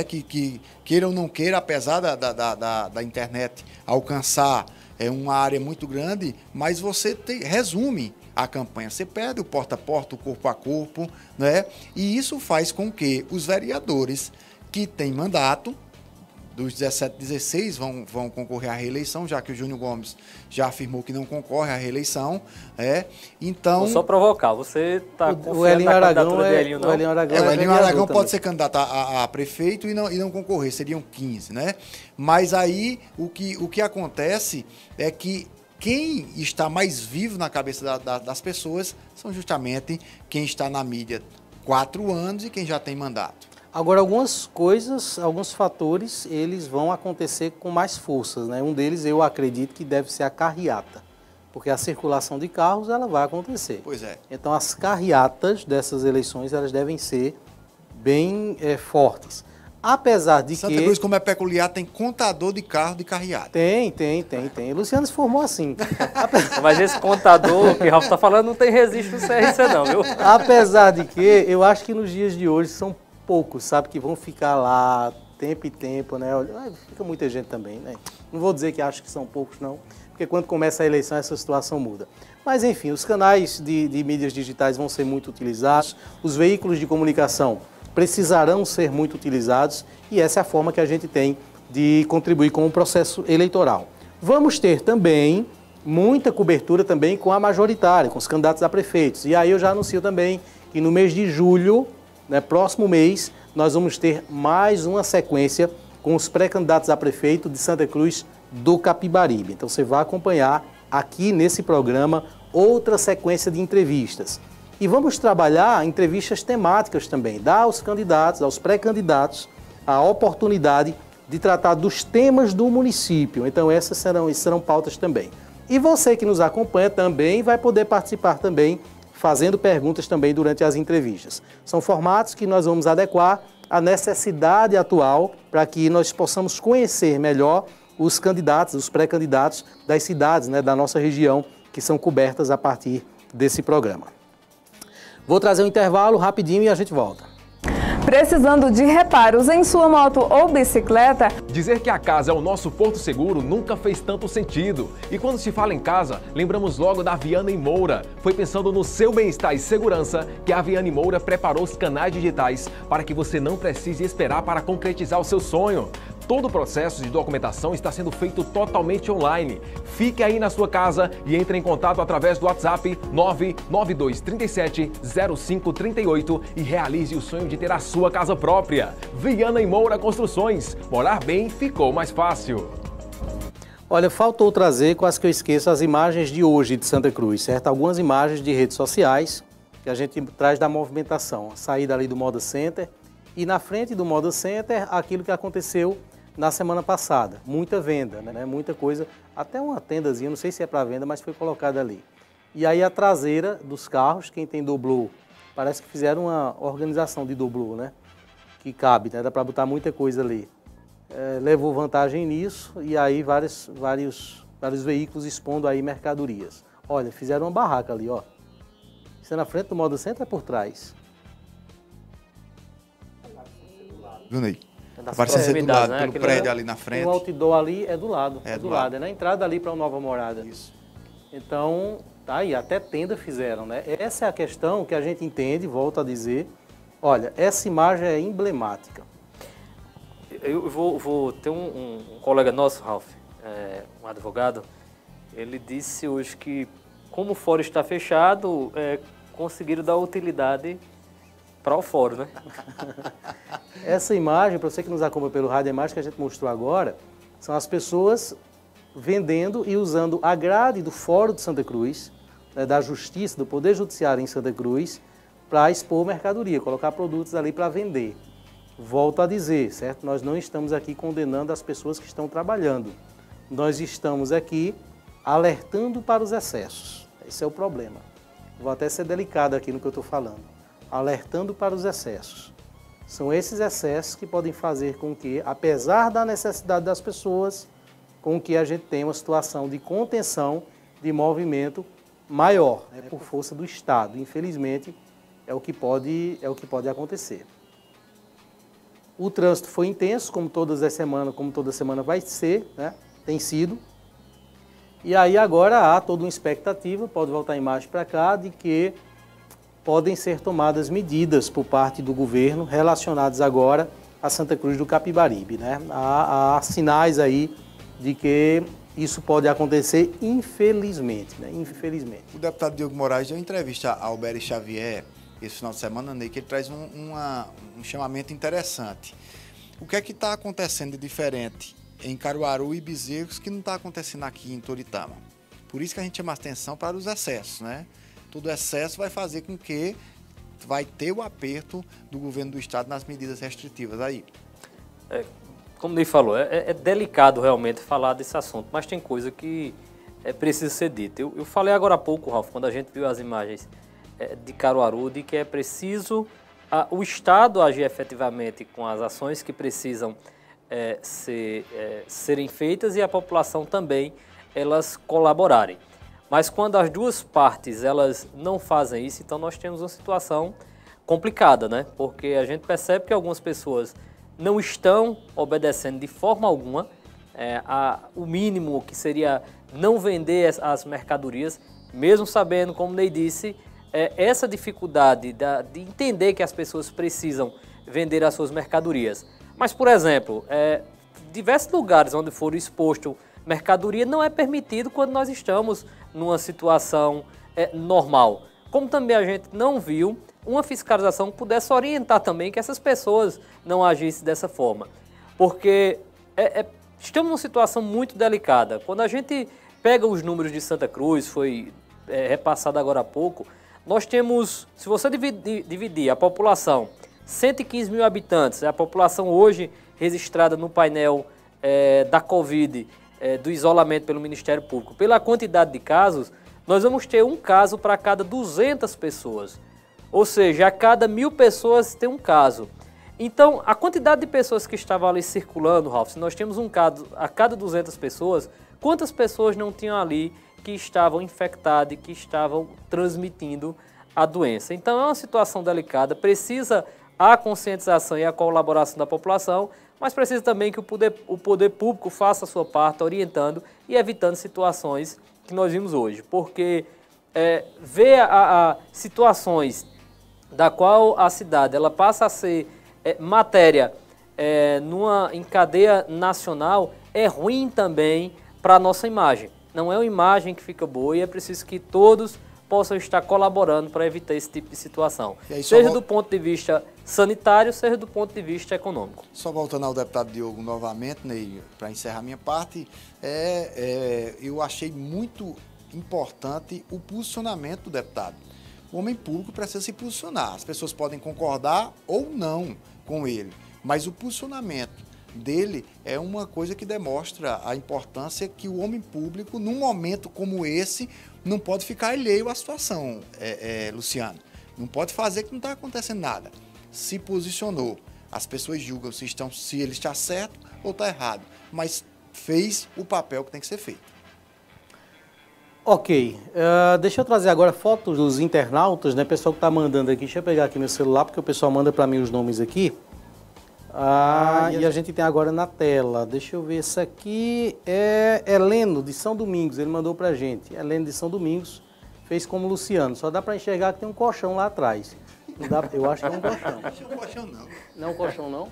que queira ou não queira, apesar da internet alcançar uma área muito grande, mas você resume a campanha você perde, o porta a porta, o corpo a corpo, né? E isso faz com que os vereadores que têm mandato, dos 17, 16 vão concorrer à reeleição, já que o Júnior Gomes já afirmou que não concorre à reeleição. Então, vou só provocar, você está confiando o Elinho na Aragão candidatura de Elinho, não? O Elinho Aragão, o Elinho Aragão também pode ser candidato a prefeito e não concorrer, seriam 15, né? Mas aí o que acontece é que quem está mais vivo na cabeça das pessoas são justamente quem está na mídia 4 anos e quem já tem mandato. Agora, algumas coisas, alguns fatores, eles vão acontecer com mais forças, né? Um deles, eu acredito que deve ser a carreata, porque a circulação de carros, ela vai acontecer. Pois é. Então, as carreatas dessas eleições, elas devem ser bem fortes. Apesar de Santa que... Cruz, como é peculiar, tem contador de carro de carreata. Tem. Luciano se formou assim. Mas esse contador que o Ralf está falando não tem registro no CRC não, viu? Apesar de que, eu acho que nos dias de hoje são poucos, sabe, que vão ficar lá tempo e tempo, né? Fica muita gente também, né? Não vou dizer que acho que são poucos, não, porque quando começa a eleição essa situação muda. Mas, enfim, os canais de mídias digitais vão ser muito utilizados, os veículos de comunicação precisarão ser muito utilizados e essa é a forma que a gente tem de contribuir com o processo eleitoral. Vamos ter também muita cobertura também com a majoritária, com os candidatos a prefeitos. E aí eu já anuncio também que no mês de julho, né, próximo mês, nós vamos ter mais uma sequência com os pré-candidatos a prefeito de Santa Cruz do Capibaribe. Então você vai acompanhar aqui nesse programa outra sequência de entrevistas. E vamos trabalhar entrevistas temáticas também, dar aos candidatos, aos pré-candidatos, a oportunidade de tratar dos temas do município. Então essas serão pautas também. E você que nos acompanha também vai poder participar também, fazendo perguntas também durante as entrevistas. São formatos que nós vamos adequar à necessidade atual para que nós possamos conhecer melhor os candidatos, os pré-candidatos das cidades, né, da nossa região, que são cobertas a partir desse programa. Vou trazer um intervalo rapidinho e a gente volta. Precisando de reparos em sua moto ou bicicleta? Dizer que a casa é o nosso porto seguro nunca fez tanto sentido. E quando se fala em casa, lembramos logo da Viana & Moura. Foi pensando no seu bem-estar e segurança que a Viana & Moura preparou os canais digitais para que você não precise esperar para concretizar o seu sonho. Todo o processo de documentação está sendo feito totalmente online. Fique aí na sua casa e entre em contato através do WhatsApp 99237 0538 e realize o sonho de ter a sua casa própria. Viana & Moura Construções. Morar bem ficou mais fácil. Olha, faltou trazer, quase que eu esqueço, as imagens de hoje de Santa Cruz, certo? Algumas imagens de redes sociais que a gente traz da movimentação. A saída ali do Moda Center e na frente do Moda Center, aquilo que aconteceu na semana passada. Muita venda, né? Muita coisa, até uma tendazinha, não sei se é para venda, mas foi colocada ali. E aí a traseira dos carros, quem tem doblô, parece que fizeram uma organização de doblô, né? Que cabe, né? Dá para botar muita coisa ali. Levou vantagem nisso e aí vários veículos expondo aí mercadorias. Olha, fizeram uma barraca ali, ó. Isso é na frente do Moda Center, é por trás. Viu, Ney? Das Parece ser do lado, né? pelo prédio ali na frente. O outdoor ali é do lado. É do lado. É na entrada ali para a Nova Morada. Isso. Então, tá aí, até tenda fizeram, né? Essa é a questão que a gente entende, volto a dizer. Olha, essa imagem é emblemática. Eu vou ter um colega nosso, Ralf, um advogado, ele disse hoje que, como o fórum está fechado, conseguiram dar utilidade para o fórum, né? Essa imagem, para você que nos acompanha pelo rádio, a imagem que a gente mostrou agora, são as pessoas vendendo e usando a grade do Fórum de Santa Cruz, né, da Justiça, do Poder Judiciário em Santa Cruz, para expor mercadoria, colocar produtos ali para vender. Volto a dizer, certo? Nós não estamos aqui condenando as pessoas que estão trabalhando. Nós estamos aqui alertando para os excessos. Esse é o problema. Vou até ser delicado aqui no que eu estou falando. Alertando para os excessos. São esses excessos que podem fazer com que, apesar da necessidade das pessoas, com que a gente tenha uma situação de contenção de movimento maior, né, por força do Estado. Infelizmente, é o que pode acontecer. O trânsito foi intenso, como toda semana vai ser, né? Tem sido. E aí agora há toda uma expectativa, pode voltar a imagem para cá, de que podem ser tomadas medidas por parte do governo relacionadas agora a Santa Cruz do Capibaribe, né? Há sinais aí de que isso pode acontecer, infelizmente, né? Infelizmente. O deputado Diogo Moraes deu entrevista a Alberi Xavier esse final de semana, Ney, que ele traz um chamamento interessante. O que é que está acontecendo de diferente em Caruaru e Bezerros que não está acontecendo aqui em Toritama? Por isso que a gente chama atenção para os excessos, né? Todo excesso vai fazer com que vai ter o aperto do governo do estado nas medidas restritivas aí. Como ele falou, é delicado realmente falar desse assunto, mas tem coisa que precisa ser dita. Eu falei agora há pouco, Ralf, quando a gente viu as imagens de Caruaru, de que é preciso o Estado agir efetivamente com as ações que precisam serem feitas e a população também elas colaborarem. Mas quando as duas partes elas não fazem isso, então nós temos uma situação complicada, né? Porque a gente percebe que algumas pessoas não estão obedecendo de forma alguma o mínimo que seria não vender as mercadorias, mesmo sabendo, como o Ney disse, essa dificuldade de entender que as pessoas precisam vender as suas mercadorias. Mas, por exemplo, diversos lugares onde for exposto mercadoria não é permitido quando nós estamos numa situação normal. Como também a gente não viu uma fiscalização que pudesse orientar também que essas pessoas não agissem dessa forma. Porque estamos numa situação muito delicada. Quando a gente pega os números de Santa Cruz, foi repassado agora há pouco, nós temos, se você dividir a população, 115 mil habitantes, é a população hoje registrada no painel da Covid, do isolamento pelo Ministério Público, pela quantidade de casos, nós vamos ter um caso para cada 200 pessoas. Ou seja, a cada 1.000 pessoas tem um caso. Então, a quantidade de pessoas que estavam ali circulando, Ralf, se nós temos um caso a cada 200 pessoas, quantas pessoas não tinham ali que estavam infectadas e que estavam transmitindo a doença? Então, é uma situação delicada, precisa a conscientização e a colaboração da população, mas precisa também que o poder público faça a sua parte, orientando e evitando situações que nós vimos hoje. Porque ver situações da qual a cidade ela passa a ser matéria em cadeia nacional é ruim também para a nossa imagem. Não é uma imagem que fica boa e é preciso que todos possam estar colaborando para evitar esse tipo de situação. Seja do ponto de vista sanitário, seja do ponto de vista econômico. Só voltando ao deputado Diogo novamente, Ney, para encerrar minha parte, eu achei muito importante o posicionamento do deputado. O homem público precisa se posicionar. As pessoas podem concordar ou não com ele, mas o posicionamento dele é uma coisa que demonstra a importância que o homem público, num momento como esse, não pode ficar alheio à situação, Luciano. Não pode fazer que não está acontecendo nada. Se posicionou. As pessoas julgam se ele está certo ou está errado, mas fez o papel que tem que ser feito. Ok, deixa eu trazer agora fotos dos internautas, né? Pessoal que está mandando aqui, deixa eu pegar aqui meu celular, porque o pessoal manda para mim os nomes aqui. E a gente tem agora na tela, deixa eu ver, esse aqui é Heleno, de São Domingos, ele mandou pra gente. Heleno de São Domingos, fez como Luciano, só dá para enxergar que tem um colchão lá atrás. Não dá, eu acho que é um colchão. Não é um colchão, não. Não é um colchão, não?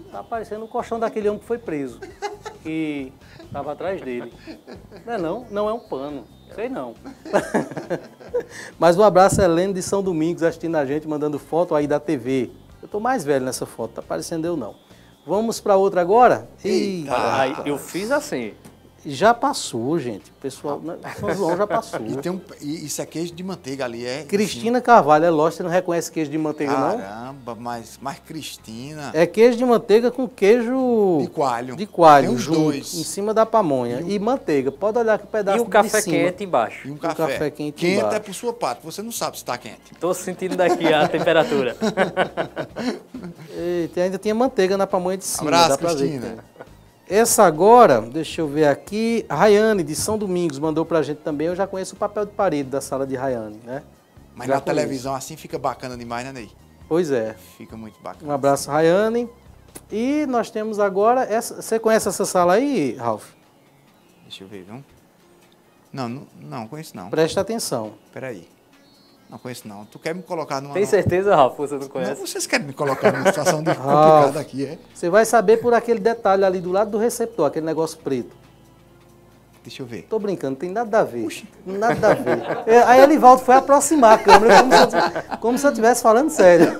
Tá parecendo um colchão daquele homem que foi preso, que estava atrás dele. Não é não? Não é um pano, sei não. Mas um abraço a Heleno de São Domingos assistindo a gente, mandando foto aí da TV. Eu tô mais velho nessa foto, tá parecendo eu não. Vamos para outra agora? Eita. Eu fiz assim. Já passou, gente. O pessoal, São João já passou. E isso é queijo de manteiga ali, é? Cristina Carvalho, é lógico, você não reconhece queijo de manteiga, não? Caramba, mas Cristina... É queijo de manteiga com queijo... De coalho. De coalho, tem os junto, dois. Em cima da pamonha. E manteiga. Pode olhar que o pedaço de cima. E um café quente embaixo. E um café quente embaixo. É por sua parte, você não sabe se está quente. Estou sentindo daqui a temperatura. Eita, ainda tinha manteiga na pamonha de cima. Abraço, Cristina. Essa agora, deixa eu ver aqui, Rayane, de São Domingos, mandou pra gente também. Eu já conheço o papel de parede da sala de Rayane, né? Mas já na televisão assim fica bacana demais, né, Ney? Pois é. Fica muito bacana. Um abraço, Rayane. E nós temos agora, você conhece essa sala aí, Ralf? Deixa eu ver, viu? Não conheço não. Preste atenção. Peraí. Não conheço não. Tu quer me colocar numa... Tem certeza, Ralf, você não conhece? Não, vocês querem me colocar numa situação complicada aqui, é? Você vai saber por aquele detalhe ali do lado do receptor, aquele negócio preto. Deixa eu ver. Tô brincando, não tem nada a ver. Nada a ver. Aí Elivaldo foi aproximar a câmera como se eu estivesse falando sério.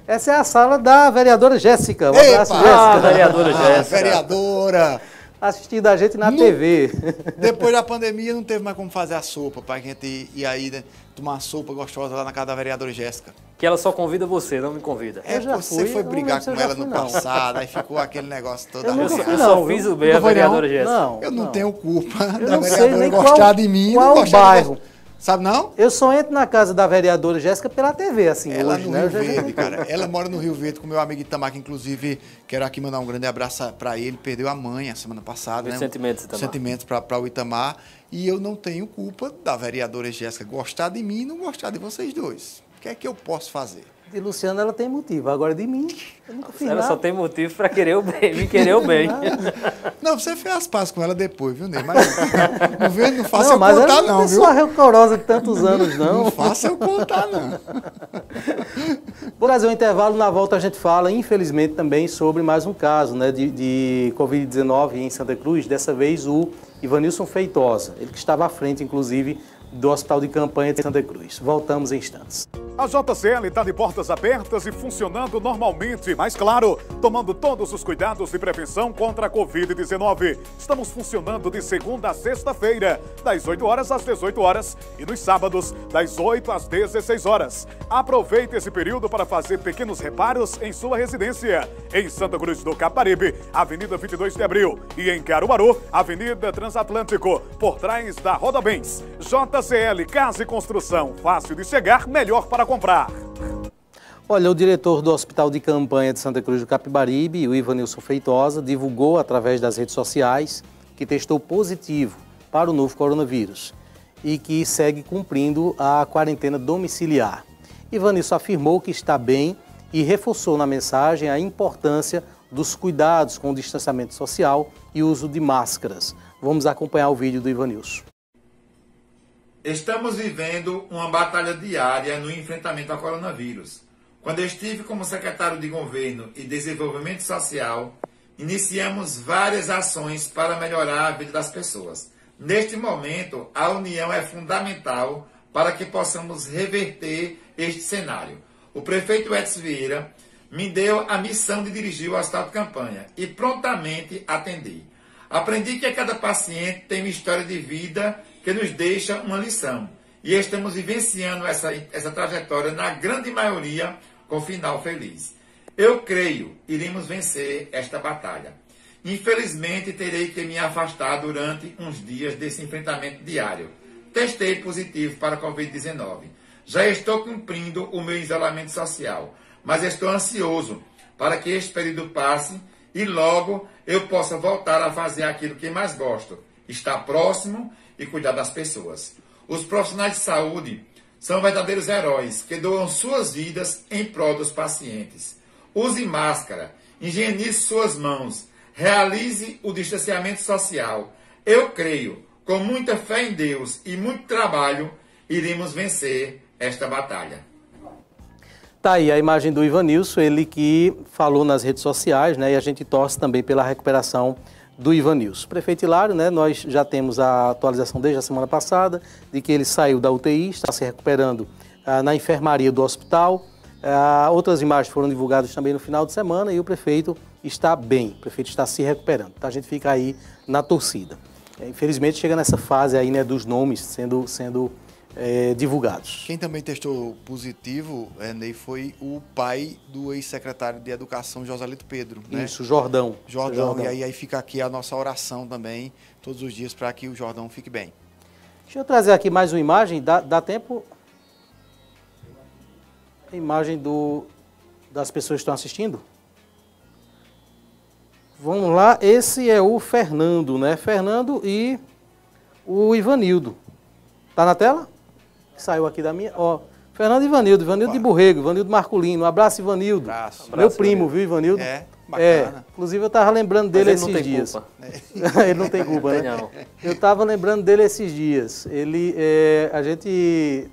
Essa é a sala da vereadora Jéssica. Um abraço, Jéssica. Vereadora Jéssica. Vereadora. Assistindo a gente na TV. Depois da pandemia não teve mais como fazer a sopa pra gente ir aí, né, tomar uma sopa gostosa lá na casa da vereadora Jéssica. Que ela só convida você, não me convida. Você foi brigar com ela no passado, aí ficou aquele negócio todo arranjado. Eu só fiz o bem a vereadora Jéssica. Eu não tenho culpa Eu da não sei vereadora nem gostar de mim. qual não o gostar bairro. Sabe não? Eu só entro na casa da vereadora Jéssica pela TV, assim, Ela hoje, no né? Rio Verde, cara. Ela mora no Rio Verde com meu amigo Itamar, que inclusive quero aqui mandar um grande abraço para ele. Perdeu a mãe a semana passada, Meus sentimentos, Itamar. Sentimentos para o Itamar. E eu não tenho culpa da vereadora Jéssica gostar de mim e não gostar de vocês dois. O que é que eu posso fazer? De Luciana ela tem motivo, agora de mim eu nunca fiz Ela nada. só tem motivo para querer o bem, me querer o bem. Não, você fez as pazes com ela depois, viu, Ney? Mas não faça Não, eu mas contar ela não, é viu? uma rancorosa de tantos anos, não. Não faça eu contar, não. Vou fazer um intervalo, na volta a gente fala, infelizmente, também sobre mais um caso, né, de Covid-19 em Santa Cruz, dessa vez o Ivanilson Feitosa, ele que estava à frente, inclusive, do Hospital de Campanha de Santa Cruz. Voltamos em instantes. A JCL está de portas abertas e funcionando normalmente, mas claro, tomando todos os cuidados de prevenção contra a Covid-19. Estamos funcionando de segunda a sexta-feira, das 8 horas às 18 horas e nos sábados, das 8 às 16 horas. Aproveite esse período para fazer pequenos reparos em sua residência. Em Santa Cruz do Capibaribe, Avenida 22 de Abril, e em Caruaru, Avenida Transatlântico, por trás da Roda Bens. JCL Casa e Construção, fácil de chegar, melhor para comprar. Olha, o diretor do Hospital de Campanha de Santa Cruz do Capibaribe, o Ivanilson Feitosa, divulgou através das redes sociais que testou positivo para o novo coronavírus e que segue cumprindo a quarentena domiciliar. Ivanilson afirmou que está bem e reforçou na mensagem a importância dos cuidados com o distanciamento social e uso de máscaras. Vamos acompanhar o vídeo do Ivanilson. Estamos vivendo uma batalha diária no enfrentamento ao coronavírus. Quando eu estive como secretário de Governo e Desenvolvimento Social, iniciamos várias ações para melhorar a vida das pessoas. Neste momento, a união é fundamental para que possamos reverter este cenário. O prefeito Edson Vieira me deu a missão de dirigir o Hospital de Campanha e prontamente atendi. Aprendi que cada paciente tem uma história de vida que nos deixa uma lição. E estamos vivenciando essa trajetória, na grande maioria, com final feliz. Eu creio, iremos vencer esta batalha. Infelizmente, terei que me afastar durante uns dias desse enfrentamento diário. Testei positivo para a Covid-19. Já estou cumprindo o meu isolamento social, mas estou ansioso para que este período passe e logo eu possa voltar a fazer aquilo que mais gosto, estar próximo e cuidar das pessoas. Os profissionais de saúde são verdadeiros heróis que doam suas vidas em prol dos pacientes. Use máscara, higienize suas mãos, realize o distanciamento social. Eu creio, com muita fé em Deus e muito trabalho, iremos vencer esta batalha. Tá aí a imagem do Ivanilson, ele que falou nas redes sociais, né, e a gente torce também pela recuperação do Ivanilson. Prefeito Hilário, né, nós já temos a atualização desde a semana passada de que ele saiu da UTI, está se recuperando na enfermaria do hospital. Outras imagens foram divulgadas também no final de semana e o prefeito está bem, o prefeito está se recuperando. Então a gente fica aí na torcida. Infelizmente chega nessa fase aí, né, dos nomes sendo divulgados. Quem também testou positivo, Ney, foi o pai do ex-secretário de Educação, Joselito Pedro. Né? Isso, Jordão. Jordão. E aí fica aqui a nossa oração também, todos os dias, para que o Jordão fique bem. Deixa eu trazer aqui mais uma imagem, dá tempo? A imagem das pessoas que estão assistindo? Vamos lá, esse é o Fernando, né? Fernando e o Ivanildo. Tá na tela? Saiu aqui da minha. Ó, Fernando e Ivanildo de Borrego, Ivanildo Marculino. Um abraço, Ivanildo. Abraço. Meu primo, viu, Ivanildo? É. Bacana. Inclusive eu estava lembrando dele esses dias. Ele não tem culpa, né? Não. Eu estava lembrando dele esses dias. A gente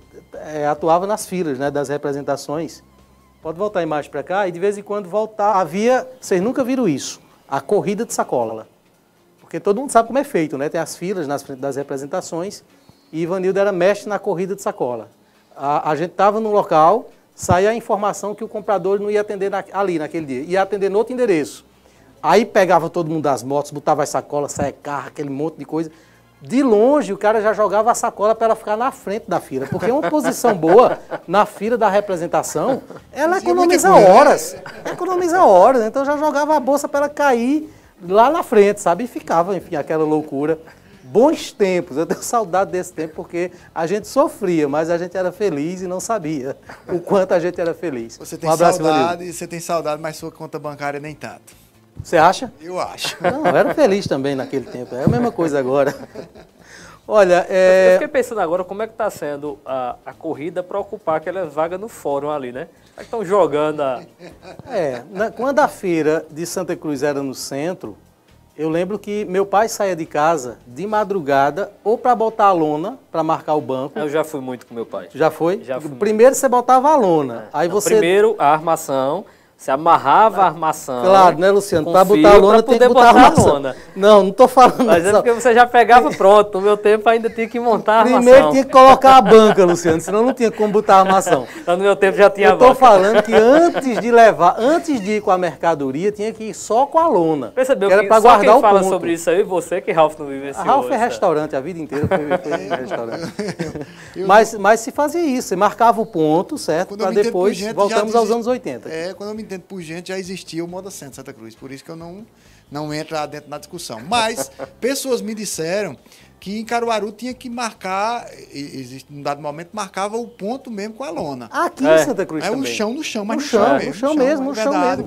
atuava nas filas, né, das representações. Pode voltar a imagem para cá e de vez em quando voltar. Vocês nunca viram isso, a corrida de sacola. Porque todo mundo sabe como é feito, né? Tem as filas nas frente das representações e Ivanildo era mestre na corrida de sacola. A gente estava no local, saía a informação que o comprador não ia atender ali naquele dia, ia atender no outro endereço. Aí pegava todo mundo das motos, botava as sacolas, saia carro, aquele monte de coisa. De longe, o cara já jogava a sacola para ela ficar na frente da fila. Porque uma posição boa na fila da representação, ela economiza horas. Economiza horas. Então já jogava a bolsa para ela cair lá na frente, sabe? E ficava, enfim, aquela loucura. Bons tempos. Eu tenho saudade desse tempo porque a gente sofria, mas a gente era feliz e não sabia o quanto a gente era feliz. Você tem saudade, você tem saudade, mas sua conta bancária nem tanto. Você acha? Eu acho. Não, eu era feliz também naquele tempo. É a mesma coisa agora. Olha, Eu fiquei pensando agora como é que está sendo a corrida para ocupar aquela vaga no fórum ali, né? Como é que estão jogando quando a feira de Santa Cruz era no centro, eu lembro que meu pai saía de casa de madrugada ou para botar a lona, para marcar o banco. Eu já fui muito com meu pai. Já foi? Já fui. Primeiro você botava a lona. Aí você... Primeiro a armação. Você amarrava a armação. Claro, né, Luciano? Para botar a lona tem que botar a armação. Não estou falando. Mas é porque você já pegava pronto. No meu tempo ainda tinha que montar a armação. Primeiro tinha que colocar a banca, Luciano, senão não tinha como botar a armação. Então, no meu tempo já tinha a banca. Eu estou falando que antes de ir com a mercadoria, tinha que ir só com a lona. Percebeu que era para guardar o ponto. Quem fala sobre isso aí, você que Ralf não vivenciou. Ralf é restaurante, a vida inteira foi restaurante. Mas se fazia isso, você marcava o ponto, certo? Para depois, voltamos aos anos 80. Quando eu me entendo por gente, já existia o Moda Center Santa Cruz, por isso que eu não entro lá dentro na discussão. Mas pessoas me disseram que em Caruaru tinha que marcar, em dado momento, marcava o ponto mesmo com a lona. Aqui em Santa Cruz também. O chão no chão, mas no chão mesmo. Verdade.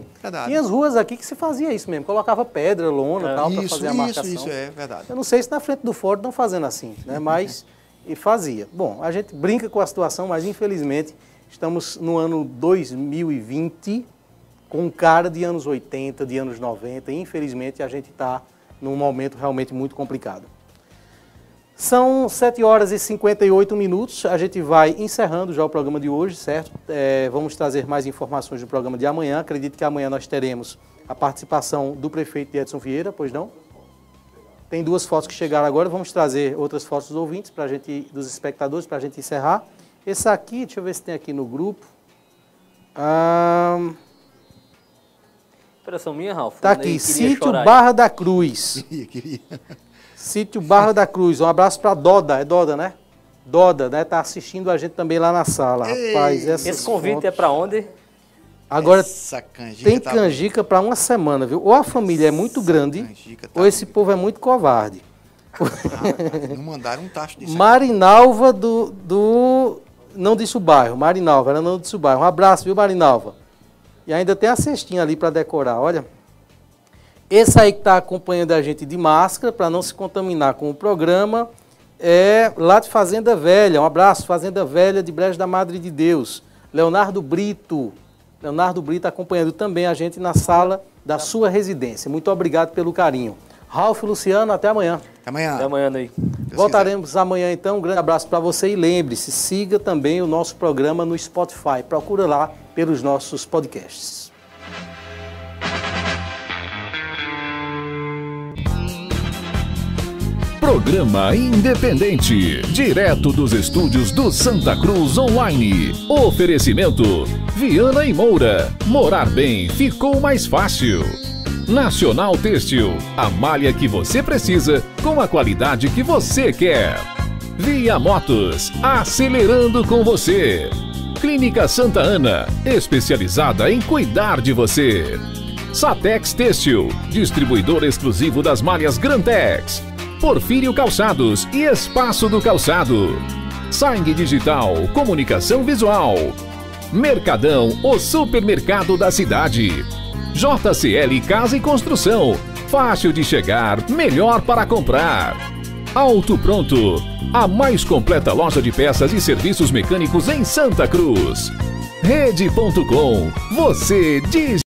Tinha as ruas aqui que se fazia isso mesmo, colocava pedra, lona, tal, para fazer a marcação. Isso é verdade. Eu não sei se na frente do fórum estão fazendo assim, né? Mas e fazia. Bom, a gente brinca com a situação, mas infelizmente estamos no ano 2020, com cara de anos 80, de anos 90, e infelizmente a gente está num momento realmente muito complicado. São 7 horas e 58 minutos, a gente vai encerrando já o programa de hoje, certo? Vamos trazer mais informações do programa de amanhã, acredito que amanhã nós teremos a participação do prefeito Edson Vieira, pois não? Tem 2 fotos que chegaram agora, vamos trazer outras fotos dos ouvintes, dos espectadores, para a gente encerrar. Esse aqui, deixa eu ver se tem aqui no grupo. Impressão minha, Ralf. Tá aqui, Sítio Barra da Cruz. Sítio Barra da Cruz. Um abraço para Doda, é Doda, né? Doda, né? Tá assistindo a gente também lá na sala. Rapaz, esse convite fotos... é para onde? Agora, tem canjica para uma semana, viu? Ou a família é muito grande, ou esse povo é muito covarde. Não mandaram um tacho disso. Marinalva não disse o bairro, Marinalva, ela não disse o bairro. Um abraço, viu, Marinalva? E ainda tem a cestinha ali para decorar, olha. Esse aí que está acompanhando a gente de máscara, para não se contaminar com o programa, é lá de Fazenda Velha. Um abraço, Fazenda Velha de Brejo da Madre de Deus. Leonardo Brito. Leonardo Brito acompanhando também a gente na sala da sua residência. Muito obrigado pelo carinho. Ralf, Luciano, até amanhã. Até amanhã. Até amanhã, Ney. Voltaremos amanhã, então. Um grande abraço para você e lembre-se, siga também o nosso programa no Spotify. Procura lá pelos nossos podcasts. Programa Independente, direto dos estúdios do Santa Cruz Online. Oferecimento: Viana e Moura. Morar bem ficou mais fácil. Nacional Têxtil, a malha que você precisa com a qualidade que você quer. Via Motos, acelerando com você. Clínica Santa Ana, especializada em cuidar de você. Satex Têxtil, distribuidor exclusivo das malhas Grantex. Porfírio Calçados e Espaço do Calçado. Sangue Digital, comunicação visual. Mercadão, o supermercado da cidade. JCL Casa e Construção, fácil de chegar, melhor para comprar. Auto Pronto, a mais completa loja de peças e serviços mecânicos em Santa Cruz. Rede.com, você diz...